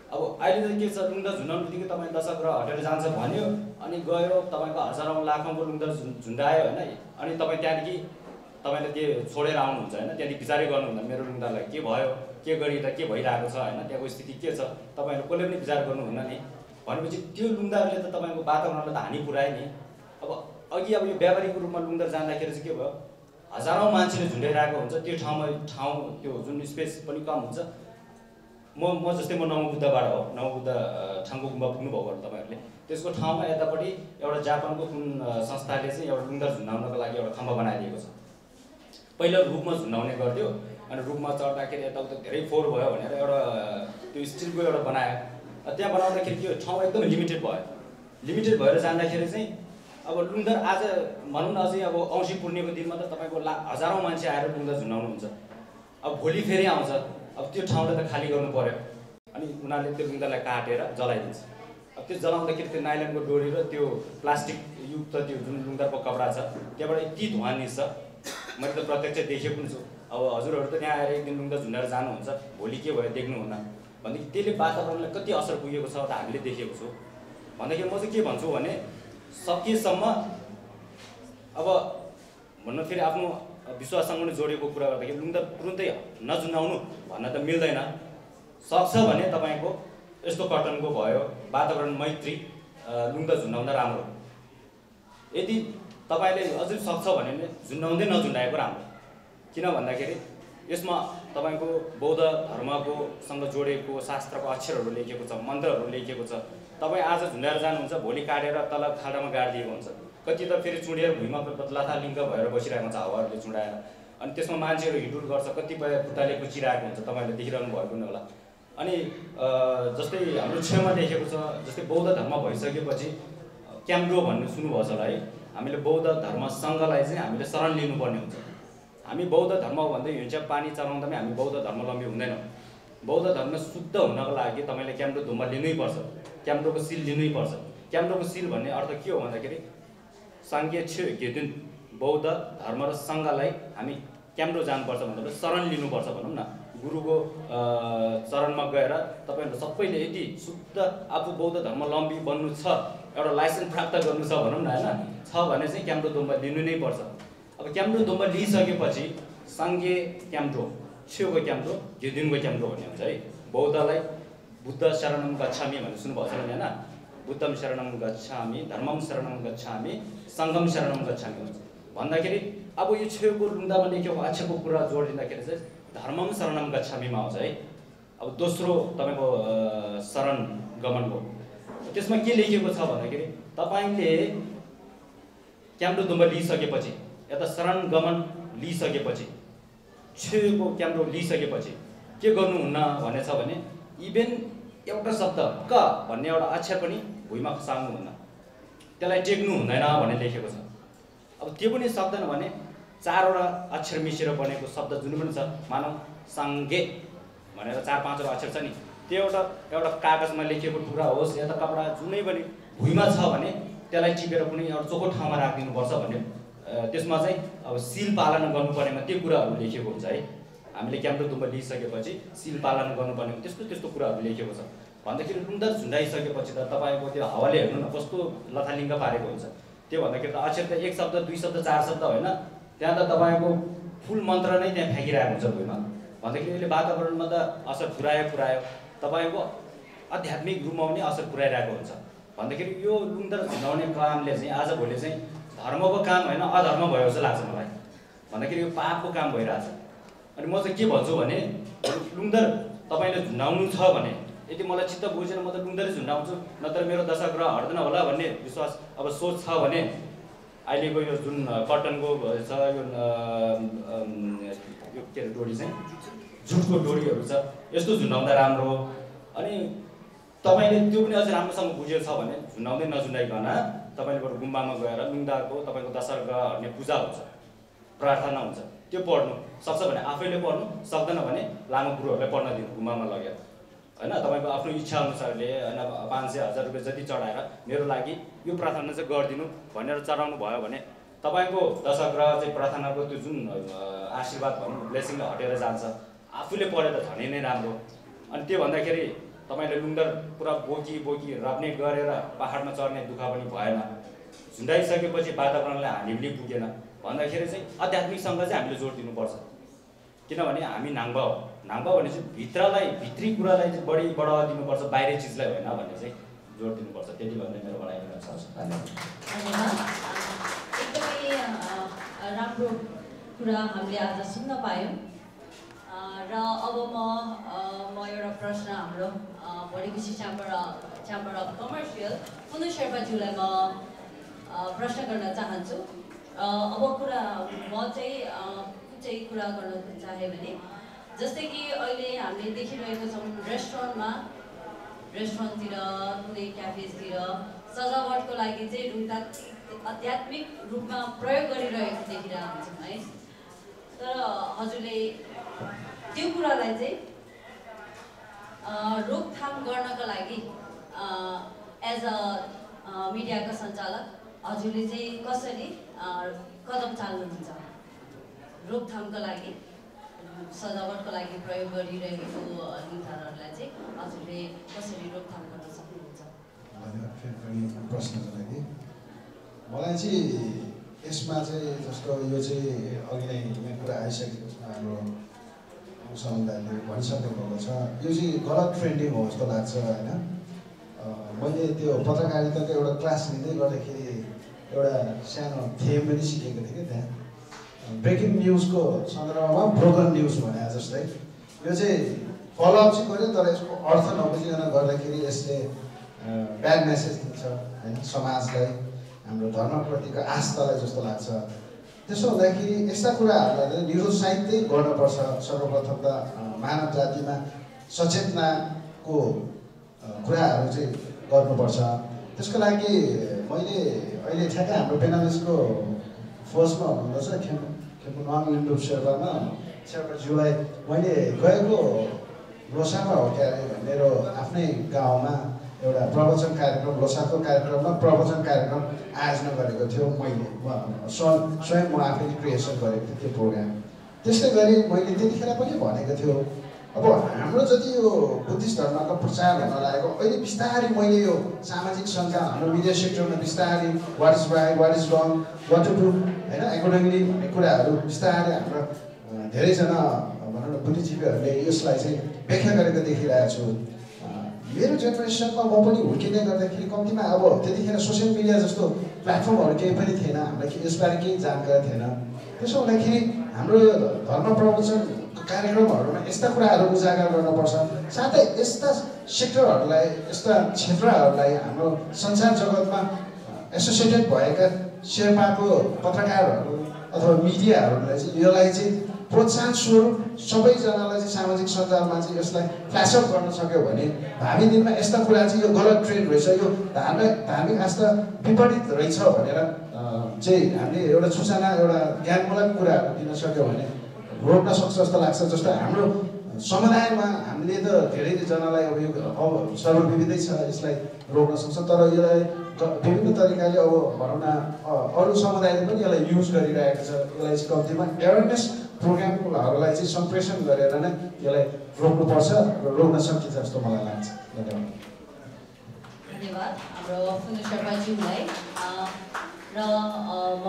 अब अहिले चाहिँ के छ, लुङ्दर झुन्डाउनु बित्तिकै तपाईँ दशग्रह हटेर जान्छ भन्यो अनि गयो तपाईँको हजारौँ लाखौँको लुङ्दर झुन्डायो होइन। अनि तपाईँ त्यहाँदेखि तपाईँले त्यो छोडेर आउनुहुन्छ होइन, त्यहाँदेखि विचारै गर्नुहुन्न मेरो लुङ्दालाई के भयो, के गरिँदा के भइरहेको छ होइन, त्यहाँको स्थिति के छ तपाईँहरूले कसले पनि विचार गर्नुहुन्न नि। भनेपछि त्यो लुङ्दाहरूले त तपाईँको वातावरणलाई त हानि पुऱ्यायो नि। अब अघि अब यो व्यापारिक रूपमा लुङ्दर जाँदाखेरि चाहिँ के भयो, हजारौँ मान्छेले झुन्डाइरहेको हुन्छ, त्यो ठाउँ त्यो जुन स्पेस पनि कम हुन्छ। म जस्तै म नवबुद्धबाट हो, नवबुद्ध ठाउँको गुम्बा पुग्नुभएको तपाईँहरूले, त्यसको ठाउँमा यतापट्टि एउटा जापानको कुन संस्थाले चाहिँ एउटा लुङ्दर झुन्डाउनको लागि एउटा खम्बा बनाइदिएको छ। पहिला रुखमा झुन्डाउने गर्थ्यो अनि रुखमा चढ्दाखेरि यताउता धेरै फोहोर भयो भनेर एउटा त्यो स्टिलको एउटा बनायो। त्यहाँ बनाउँदाखेरि त्यो ठाउँ एकदम लिमिटेड भयो। लिमिटेड भएर जाँदाखेरि चाहिँ अब लुङ्दर आज भनौँ न अझै अब औँसी पूर्णिमाको दिनमा त तपाईँको हजारौँ मान्छे आएर लुङ्दर झुन्डाउनुहुन्छ। अब भोलि फेरि आउँछ, अब त्यो ठाउँलाई त खाली गर्नु पर्यो। अनि उनीहरूले त्यो लुङ्दालाई काटेर जलाइदिन्छ। अब त्यो जलाउँदाखेरि त्यो नाइलनको डोरी र त्यो प्लास्टिक युक्त त्यो जुन लुङ्दाको कपडा छ त्यहाँबाट यति धुवा निस्छ। मैले त प्रत्यक्ष देखेको पनि छु। अब हजुरहरू त त्यहाँ आएर एक दिन लुङ्दा झुन्डाएर जानुहुन्छ, भोलि के भयो देख्नुहुन्न। भनेदेखि त्यसले वातावरणलाई कति असर पुगेको छ त हामीले देखेको छु। भन्दाखेरि म चाहिँ के भन्छु भने सकेसम्म अब भन्नु फेरि आफ्नो विश्वाससँग पनि जोडेको कुरा गर्दाखेरि लुङ्दा तुरुन्तै नझुन्डाउनु भन्न त मिल्दैन। सक्छ भने तपाईँको यस्तो कटनको भयो वातावरण मैत्री लुङ्दा झुन्डाउँदा राम्रो। यदि तपाईँले अझै सक्छ भने झुन्डाउँदै नझुन्डाएको राम्रो। किन भन्दाखेरि यसमा तपाईँको बौद्ध धर्मकोसँग जोडेको शास्त्रको अक्षरहरू लेखेको छ, मन्त्रहरू लेखेको छ। तपाईँ आज झुन्डाएर जानुहुन्छ, भोलि काटेर तल खाल्डामा गाडिदिएको हुन्छ। कति त फेरि चुडेर भुइँमा लथालिङ्ग भएर बसिरहेको हुन्छ हावाहरूले चुडाएर। अनि त्यसमा मान्छेहरू हिँडुल गर्छ, कतिपय खुट्टाले कुचिरहेको हुन्छ, तपाईँले देखिरहनु भएको पनि होला। अनि जस्तै हाम्रो छेउमा लेखेको छ, जस्तै बौद्ध धर्म भइसकेपछि क्याम्डो भन्ने सुन्नुभएको छ होला है। हामीले बौद्ध धर्म सङ्घलाई चाहिँ हामीले शरण लिनुपर्ने हुन्छ। हामी बौद्ध धर्म भन्दै हिँड्छ, पानी चढाउँदा पनि हामी बौद्ध धर्मलम्बी हुँदैनौँ। बौद्ध धर्म शुद्ध हुनको लागि तपाईँले क्याम्डो धुम्बा लिनै पर्छ, क्याम्डोको सिल लिनै पर्छ। क्याम्डोको सिल भन्ने अर्थ के हो भन्दाखेरि साङ्गे छ घेदुन बौद्ध धर्म र सङ्घलाई हामी क्याम्डो जानुपर्छ भन्दा शरण लिनुपर्छ भनौँ न। गुरुको चरणमा गएर तपाईँहरू सबैले यदि शुद्ध आफू बौद्ध धर्मलम्बी बन्नु छ, एउटा लाइसेन्स प्राप्त गर्नु छ भनौँ न होइन, छ भने चाहिँ क्याम्डो धुम्बा लिनु नै पर्छ। अब क्याम्ड्रो दुम्बा लिइसकेपछि साङ्गे क्याम्ड्रो छेउको क्याम्ड्रो घिर्दिनको क्याम्ड्रो भन्ने हुन्छ है। बौद्धलाई बुद्ध शरणम गच्छामि भनेर सुन्नुभएको छ भने होइन, बुद्धम शरणम गच्छामि, धर्मम शरणम गच्छामि, सङ्घम शरणम गच्छामि हुन्छ भन्दाखेरि अब यो छेउको लुङ्दामा लेखेको अक्षरको कुरा जोडिँदाखेरि चाहिँ धर्मम शरणम गच्छामिमा आउँछ है। अब दोस्रो तपाईँको शरण गमनको त्यसमा के लेखिएको छ भन्दाखेरि तपाईँले क्याम्ड्रो दुम्बा लिइसकेपछि यता शरण गमन लिइसकेपछि छेउको क्याम्ड्रो लिइसकेपछि के गर्नुहुन्न भनेछ भने इभेन एउटा शब्द क भन्ने एउटा अक्षर पनि भुइँमा खसाल्नुहुन्न, त्यसलाई टेक्नु हुँदैन भन्ने लेखेको छ। अब त्यो पनि सक्दैन भने 4वटा अक्षर मिसेर बनेको शब्द जुन पनि छ, मानौ साङ्गे भनेर 4-5वटा अक्षर छ नि, त्यो एउटा कागजमा लेखिएको टुक्रा होस् या त कपडा जुनै पनि भुइँमा छ भने त्यसलाई टिपेर कुनै एउटा चोखो ठाउँमा राखिदिनुपर्छ भन्ने त्यसमा चाहिँ अब सिल पालन गर्नुपर्नेमा त्यो कुराहरू लेखिएको हुन्छ है। हामीले क्याम्ड्रो दुम्बा लिइसकेपछि सिल पालन गर्नुपर्ने त्यस्तो कुराहरू लेखिएको छ भन्दाखेरि लुङ्दर झुन्डाइसकेपछि त तपाईँको त्यो हावाले हेर्नु न कस्तो लथालिङ्ग पारेको हुन्छ। त्यो भन्दाखेरि त अक्षर त 1 शब्द 2 शब्द 4 शब्द होइन, त्यहाँ त तपाईँको फुल मन्त्र नै त्यहाँ फ्याँकिरहेको हुन्छ भुइँमा भन्दाखेरि यसले वातावरणमा त असर पुर्यायो तपाईँको आध्यात्मिक रूपमा पनि असर पुर्याइरहेको हुन्छ भन्दाखेरि यो लुङ्दर झुन्डाउने कामले चाहिँ आजभोलि चाहिँ धर्मको काम होइन अधर्म भयो जस्तो लाग्छ मलाई भन्दाखेरि यो पापको काम भइरहेछ। अनि म चाहिँ के भन्छु भने लुङ्दर तपाईँले झुन्डाउनु छ भने यदि मलाई चित्त बुझेन म त लुङ्दरै झुन्डाउँछु, नत्र मेरो दशा ग्रह हट्दैन होला भन्ने विश्वास अब सोच छ भने अहिलेको यो जुन कटनको छ यो के अरे डोरी चाहिँ जुटको डोरीहरू छ यस्तो झुन्डाउँदा राम्रो हो। अनि तपाईँले त्यो पनि अझै राम्रोसँग बुझेको छ भने झुन्डाउँदै नझुन्डाइकन तपाईँले बरु गुम्बामा गएर लुङ्दाको तपाईँको दशा ग्रह हट्ने पूजा हुन्छ, प्रार्थना हुन्छ, त्यो पढ्नु सक्छ भने आफैले पढ्नु, सक्दैन भने लामो गुरुहरूलाई पढ्न दिनु गुम्बामा लगेर होइन। तपाईँको आफ्नो इच्छा अनुसारले होइन 500-1000 रुपियाँ जति चढाएर मेरो लागि यो प्रार्थना चाहिँ गरिदिनु भनेर चढाउनु भयो भने तपाईँको दशग्रह चाहिँ प्रार्थनाको त्यो जुन आशीर्वाद भनौँ ब्लेसिङले हटेर जान्छ। आफूले पढेर झनै नै राम्रो। अनि त्यो भन्दाखेरि तपाईँले लुङ्दर पुरा बोकी रप्ने गरेर पहाडमा चढ्ने दुःख पनि भएन, झुन्डाइसकेपछि वातावरणलाई हानि पनि पुगेन भन्दाखेरि चाहिँ आध्यात्मिकसँग चाहिँ हामीले जोड दिनुपर्छ। किनभने हामी नाङ्बा हो, नाङ्बा भने चाहिँ भित्री कुरालाई चाहिँ बढी बढावा दिनुपर्छ, बाहिरी चिजलाई होइन भन्ने चाहिँ जोड दिनुपर्छ। त्यति भन्दै मेरो भनाइ गर्न सक्छु। धन्यवाद। एकदमै राम्रो कुरा हामीले आज सुन्न पायौँ र अब म एउटा प्रश्न हाम्रो भोलिपछि च्याम्बर अफ कमर्सियल पुनु शेर्पाज्यूलाई म प्रश्न गर्न चाहन्छु। अब म चाहिँ कुरा गर्न चाहेँ भने जस्तै कि अहिले हामीले देखिरहेको छौँ रेस्टुरेन्टतिर कुनै क्याफेजतिर सजावटको लागि चाहिँ रुङ्दा आध्यात्मिक रूपमा प्रयोग गरिरहेको देखिरहेको हुन्छौँ है। तर हजुरले त्यो कुरालाई चाहिँ रोकथाम गर्नको लागि एज अ मिडियाका सञ्चालक हजुरले चाहिँ कसरी कदम चाल्नुहुन्छ? रोकथामको लागि सजावटको लागि प्रयोग गरिरहेको लुङ्दारहरूलाई चाहिँ हजुरले कसरी रोकथाम गर्न सक्नुहुन्छ? धन्यवाद फेरि पनि प्रश्नको लागि। मलाई चाहिँ यसमा चाहिँ जस्तो यो चाहिँ अघि नै यहाँ कुरा आइसकेको छ, हाम्रो समुदायले भनिसक्नु भएको छ, यो चाहिँ गलत ट्रेन्डिङ हो जस्तो लाग्छ होइन। मैले त्यो पत्रकारिताको एउटा क्लास लिँदै गर्दाखेरि एउटा सानो थेम पनि सिकेको थिएँ कि त्यहाँ ब्रेकिङ न्युजको सन्दर्भमा ब्रोकन न्युज भने जस्तै यो चाहिँ फलोअप चाहिँ गऱ्यो तर यसको अर्थ नबुझिकन गर्दाखेरि यसले ब्याड मेसेज दिन्छ होइन समाजलाई, हाम्रो धर्मप्रतिको आस्थालाई जस्तो लाग्छ। त्यसो हुँदाखेरि यस्ता कुराहरूलाई निरुत्साहित गर्नुपर्छ। सर्वप्रथम त मानव जातिमा सचेतनाको कुराहरू चाहिँ गर्नुपर्छ। त्यसको लागि मैले अहिले ठ्याक्कै हाम्रो पेनालिसको फर्स्टमा हुनुहुन्छ खेपुनाङ लिम्बुप शेर्पाज्यूलाई मैले गएको लोसारमा हो क्या अरे मेरो आफ्नै गाउँमा एउटा प्रवचन कार्यक्रम, लोसारको कार्यक्रममा प्रवचन कार्यक्रम आयोजना गरेको थियो मैले, स्वयं म आफैले क्रिएसन गरेको थिएँ त्यो प्रोग्राम। त्यस्तै गरी मैले त्यतिखेर पनि भनेको थियो अब हाम्रो जति यो बुद्धिस्ट धर्मको प्रचार हुन लागेको अहिले बिस्तारै मैले यो सामाजिक सञ्जाल हाम्रो मिडिया सेक्टरमा बिस्तारै what is right what is wrong what to do होइन एकोनोमिकली भन्ने कुराहरू बिस्तारै हाम्रो धेरैजना भनौँ न बुद्धिजीवीहरूले यसलाई चाहिँ व्याख्या गरेको देखिरहेको छु। मेरो जेनेरेसनमा म पनि हुर्किँदै गर्दाखेरि कम्तीमा अब त्यतिखेर सोसियल मिडिया जस्तो प्लेटफर्महरू केही पनि थिएन, हामीलाई यसबारे केही जानकारी थिएन। त्यसो हुँदाखेरि हाम्रो यो धर्म प्रवचन कार्यक्रमहरूमा यस्ता कुराहरू उजागर गर्नुपर्छ, साथै यस्ता सेक्टरहरूलाई यस्ता क्षेत्रहरूलाई हाम्रो संसार जगतमा एसोसिएटेड भएका शेर्पाको पत्रकारहरू अथवा मिडियाहरूलाई चाहिँ यसलाई चाहिँ प्रोत्साहन स्वरूप सबैजनालाई चाहिँ सामाजिक सञ्जालमा चाहिँ यसलाई फ्ल्यासअप गर्न सक्यो भने भावी दिनमा यस्ता कुरा चाहिँ यो गलत ट्रेन्ड रहेछ, यो धार्मिक आस्था विपरीत रहेछ भनेर चाहिँ हामीले एउटा सूचना एउटा ज्ञानमूलक कुराहरू दिन सक्यो भने रोक्न सक्छ जस्तो लाग्छ। जस्तो हाम्रो समुदायमा हामीले त धेरैजनालाई अब यो सर्वविविधै छ, यसलाई रोक्न सक्छ, तर यसलाई विभिन्न तरिकाले अब भनौँ न अरू समुदायले पनि यसलाई युज गरिरहेको छ। यसलाई चाहिँ कम्तीमा एवेरनेस प्रोग्रामहरूलाई चाहिँ सम्प्रेषण गरेर नै यसलाई रोक्नुपर्छ र रोक्न सकिन्छ जस्तो मलाई लाग्छ। धन्यवाद। धन्यवाद हाम्रो फुनु शेर्पाज्यूलाई र म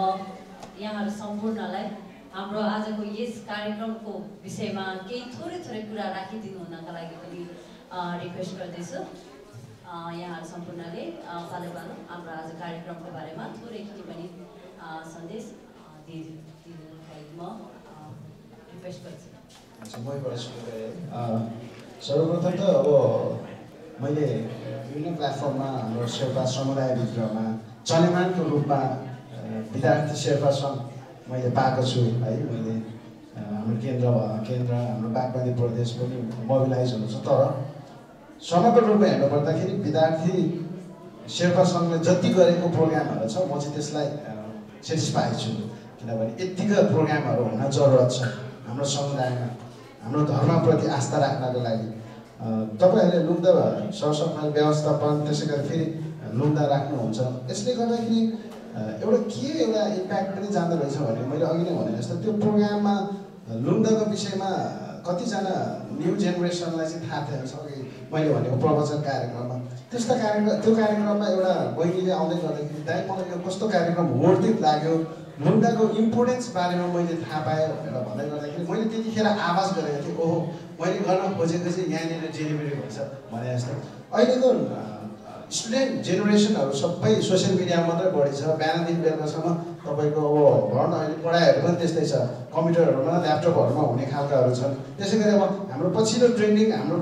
यहाँहरू सम्पूर्णलाई हाम्रो आजको यस कार्यक्रमको विषयमा केही थोरै कुरा राखिदिनु हुनका लागि पनि रिक्वेस्ट गर्दैछु। यहाँहरू सम्पूर्णले पालो पालो हाम्रो आज कार्यक्रमको बारेमा थोरै के पनि सन्देश दिनुलाई म रिक्वेस्ट गर्छु। सर्वप्रथम त अब मैले विभिन्न प्लेटफर्ममा हाम्रो शेर्पा समुदायभित्रमा चलेमानको रूपमा विद्यार्थी शेर्पा सङ्घ मैले पाएको छु है। मैले हाम्रो केन्द्र हाम्रो बागमती प्रदेश पनि मोबिलाइज हुनु छ, तर समग्र रूपमा हेर्नुपर्दाखेरि विद्यार्थी शेर्पा सङ्घले जति गरेको प्रोग्रामहरू छ म चाहिँ त्यसलाई सेटिस्फाइड छु, किनभने यत्तिकै प्रोग्रामहरू हुन जरुरत छ हाम्रो समुदायमा हाम्रो धर्मप्रति आस्था राख्नको लागि। तपाईँहरूले लुम्दा सरसफाइ व्यवस्थापन त्यसै गरी फेरि लुम्दा राख्नुहुन्छ, यसले गर्दाखेरि एउटा इम्प्याक्ट पनि जाँदो रहेछ भने मैले अघि नै भने जस्तो त्यो प्रोग्राममा लुम्दाको विषयमा कतिजना न्यू जेनेरेसनलाई चाहिँ थाहा थिएन। अघि मैले भनेको प्रवचन कार्यक्रममा त्यो कार्यक्रममा एउटा बहिनीले आउँदै गर्दाखेरि दाइ मलाई यो कस्तो कार्यक्रम वर्थित लाग्यो, लुम्दाको इम्पोर्टेन्स बारेमा मैले थाहा पाएँ भनेर भन्दै गर्दाखेरि मैले त्यतिखेर आवाज गरेको थिएँ, ओहो मैले गर्न खोजेको चाहिँ यहाँनिर डेलिभरी भएछ भने जस्तो। अहिलेको स्टुडेन्ट जेनेरेसनहरू सबै सोसियल मिडियामा मात्रै बढी छ, बिहानदेखि बेलुकासम्म तपाईँको अब भनौँ न अहिले पढाइहरू पनि त्यस्तै छ, कम्प्युटरहरूमा ल्यापटपहरूमा हुने खालकाहरू छन्। त्यसै गरी अब हाम्रो पछिल्लो ट्रेन्डिङ हाम्रो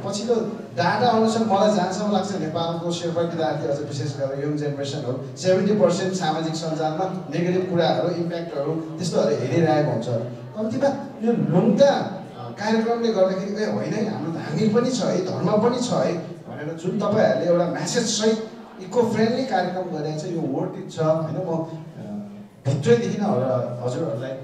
पछिल्लो डाटा अनुसार मलाई जहाँसम्म लाग्छ नेपालको शेर्पा विद्यार्थी अझ विशेष गरेर यङ जेनेरेसनहरू 70% सामाजिक सञ्जालमा नेगेटिभ कुराहरू इम्प्याक्टहरू त्यस्तोहरू हेरिरहेको हुन्छ। कम्तीमा यो लुम्दा कार्यक्रमले गर्दाखेरि होइन है हाम्रो धार्मिक पनि छ है, धर्म पनि छ है भनेर जुन तपाईँहरूले एउटा म्यासेज सहित इको फ्रेन्डली कार्यक्रम गरेको छ, यो वर्थित छ होइन। म भित्रैदेखि नै हजुरहरूलाई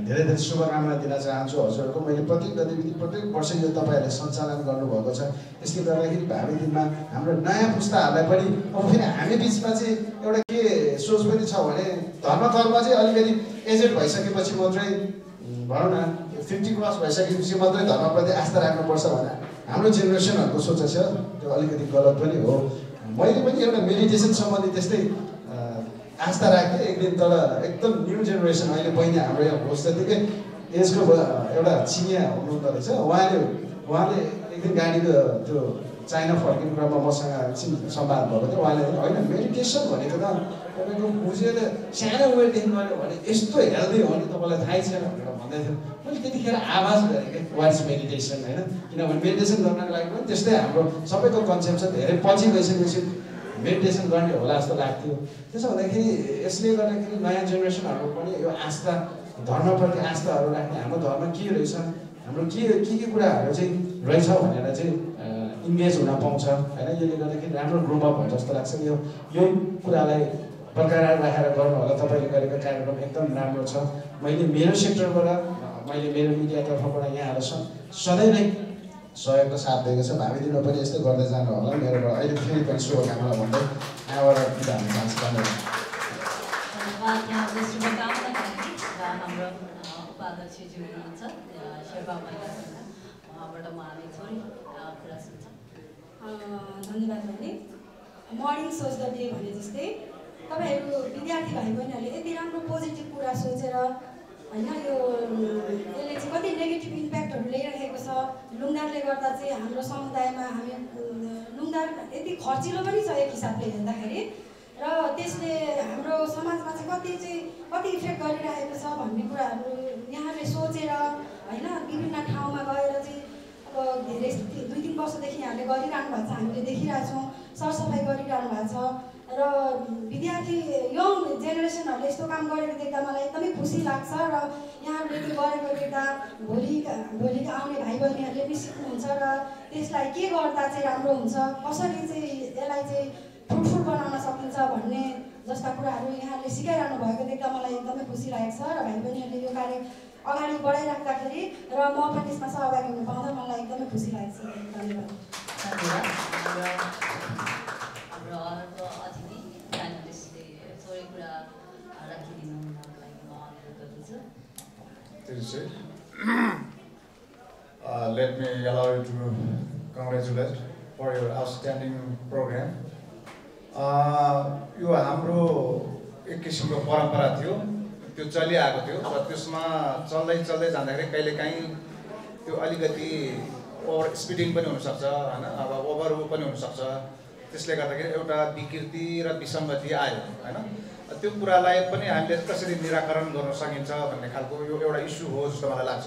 धेरै धेरै शुभकामना दिन चाहन्छु। हजुरहरूको मैले प्रत्येक गतिविधि प्रत्येक वर्ष यो तपाईँहरूले सञ्चालन गर्नुभएको छ, यसले गर्दाखेरि भावी दिनमा हाम्रो नयाँ पुस्ताहरूलाई पनि अब फेरि हामी बिचमा चाहिँ एउटा के सोच पनि छ भने धर्म चाहिँ अलिकति एजेड भइसकेपछि मात्रै भनौँ न 50 क्रस भइसकेपछि मात्रै धर्मप्रति आस्था राख्नुपर्छ भने हाम्रो जेनेरेसनहरूको सोच छ, त्यो अलिकति गलत पनि हो। मैले पनि एउटा मेडिटेसन सम्बन्धी त्यस्तै आस्था राखेँ एक दिन, तर एकदम न्यू जेनेरेसन अहिले बहिनी हाम्रो यहाँ होस् जतिकै एजको एउटा चिनिया हुनुहुँदो रहेछ, उहाँले एक दिन गाडीको त्यो चाइना फर्किने क्रममा मसँग एकछिन संवाद भएको थियो। उहाँले होइन मेडिटेसन भनेको त तपाईँको बुझेर सानो उमेरदेखि गऱ्यो भने यस्तो हेल्दी हो नि तपाईँलाई थाहै छैन भनेर भन्दै थियो। मैले त्यतिखेर आवाज गरेँ कि वाट इज मेडिटेसन होइन, किनभने मेडिटेसन गर्नको लागि पनि त्यस्तै हाम्रो सबैको कन्सेप्ट छ, धेरै पछि गइसकेपछि मेडिटेसन गर्ने होला जस्तो लाग्थ्यो। त्यसो हुँदाखेरि यसले गर्दाखेरि नयाँ जेनेरेसनहरू पनि यो आस्था धर्मप्रति आस्थाहरू राख्ने, हाम्रो धर्म के रहेछ, हाम्रो के कुराहरू चाहिँ रहेछ भनेर चाहिँ इन्गेज हुन पाउँछ होइन। यसले गर्दाखेरि राम्रो ग्रुपअप भयो जस्तो लाग्छ। यो कुरालाई बरकरार राखेर गर्नु होला। तपाईँले गरेको कार्यक्रम एकदम राम्रो छ। मैले मेरो सेक्टरबाट मैले मेरो मिडिया तर्फबाट यहाँहरू सधैँ नै सहयोग र साथ दिएको छ, भावी दिनमा पनि यस्तै गर्दै जानु होला। मेरोबाट अहिले फेरि पनि शुभकामना भन्दै यहाँबाट बिदा हुन चाहन्छु। धन्यवाद। यहाँको शुभकामना र हाम्रो उपाध्यक्षज्यू हुनुहुन्छ शेर्पा महिला सङ्घ, उहाँबाट म हामी थोरै कुरा सुन्छौँ। धन्यवाद बहिनी। मर्निङ सोच द डे भने जस्तै तपाईँहरू विद्यार्थी भाइ बहिनीहरूले यति राम्रो पोजिटिभ कुरा सोचेर होइन यो यसले चाहिँ कति नेगेटिभ इम्प्याक्टहरू ल्याइरहेको छ। लुङदारले गर्दा चाहिँ हाम्रो समुदायमा हामी लुङदार यति खर्चिलो पनि छ एक हिसाबले हेर्दाखेरि, र त्यसले हाम्रो समाजमा चाहिँ कति इफेक्ट गरिरहेको छ भन्ने कुराहरू यहाँले सोचेर होइन विभिन्न ठाउँमा गएर चाहिँ अब धेरै 2-3 वर्षदेखि यहाँले गरिरहनु भएको छ, हामीले देखिरहेछौँ, सरसफाइ गरिरहनु भएको छ। र विद्यार्थी यङ जेनेरेसनहरूले यस्तो काम गरेको देख्दा मलाई एकदमै खुसी लाग्छ र यहाँहरूले त्यो गरेको देख्दा भोलिका आउने भाइ बहिनीहरूले पनि सिक्नुहुन्छ र त्यसलाई के गर्दा चाहिँ राम्रो हुन्छ, कसरी चाहिँ यसलाई चाहिँ फ्रुटफुल बनाउन सकिन्छ भन्ने जस्ता कुराहरू यहाँहरूले सिकाइरहनु भएको देख्दा मलाई एकदमै खुसी लागेको छ। र भाइ बहिनीहरूले यो कार्य अगाडि बढाइराख्दाखेरि र म पनि यसमा सहभागी हुन पाउँदा मलाई एकदमै खुसी लागेको छ। धन्यवाद। हाम्रो अर्को अतिथि प्यानलिस्टले थोरै कुरा राखिदिनुको लागि म अनुरोध गर्दछु। Let me allow you to congratulate for your outstanding program. यो हाम्रो एक किसिमको परम्परा थियो, त्यो चलिआएको थियो र त्यसमा चल्दै जाँदाखेरि कहिलेकाहीँ त्यो अलिकति ओभर स्पिडिङ पनि हुनसक्छ होइन, अब ओभर पनि हुनसक्छ। त्यसले गर्दाखेरि एउटा विकृति र विसङ्गति आयो होइन। त्यो कुरालाई पनि हामीले कसरी निराकरण गर्न सकिन्छ भन्ने खालको यो एउटा इस्यु हो जस्तो मलाई लाग्छ।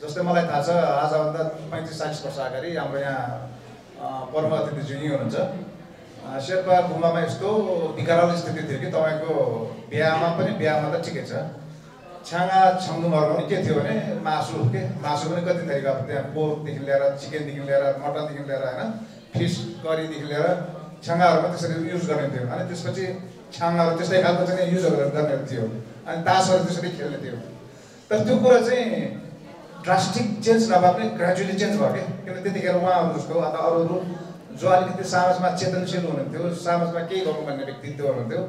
जस्तै मलाई थाहा छ आजभन्दा 35-40 वर्ष अगाडि हाम्रो यहाँ परम अतिथिज्यू यहीँ हुनुहुन्छ, शेर्पा गुम्बामा यस्तो विकराल स्थिति थियो कि तपाईँको बिहामा त ठिकै छ, छाँगा छङ्गुमहरूमा पनि के थियो भने मासु पनि कति थरीको अब त्यहाँ पोर्कदेखि लिएर चिकनदेखि लिएर मटनदेखि लिएर होइन, फिस करीदेखि लिएर छाँगाहरूमा त्यसरी युज गर्ने थियो। अनि त्यसपछि छाँगाहरू त्यस्तै खालको चाहिँ युजहरू गर्ने थियो, अनि तासहरू त्यसरी खेल्ने थियो। तर त्यो कुरा चाहिँ ड्रास्टिक चेन्ज नभए पनि ग्रेजुअली चेन्ज भयो कि, किन त्यतिखेर उहाँहरू जस्तो अथवा अरूहरू जो अलिकति समाजमा चेतनशील हुनुहुन्थ्यो, समाजमा केही गर्नुपर्ने व्यक्तित्व हुनुहुन्थ्यो,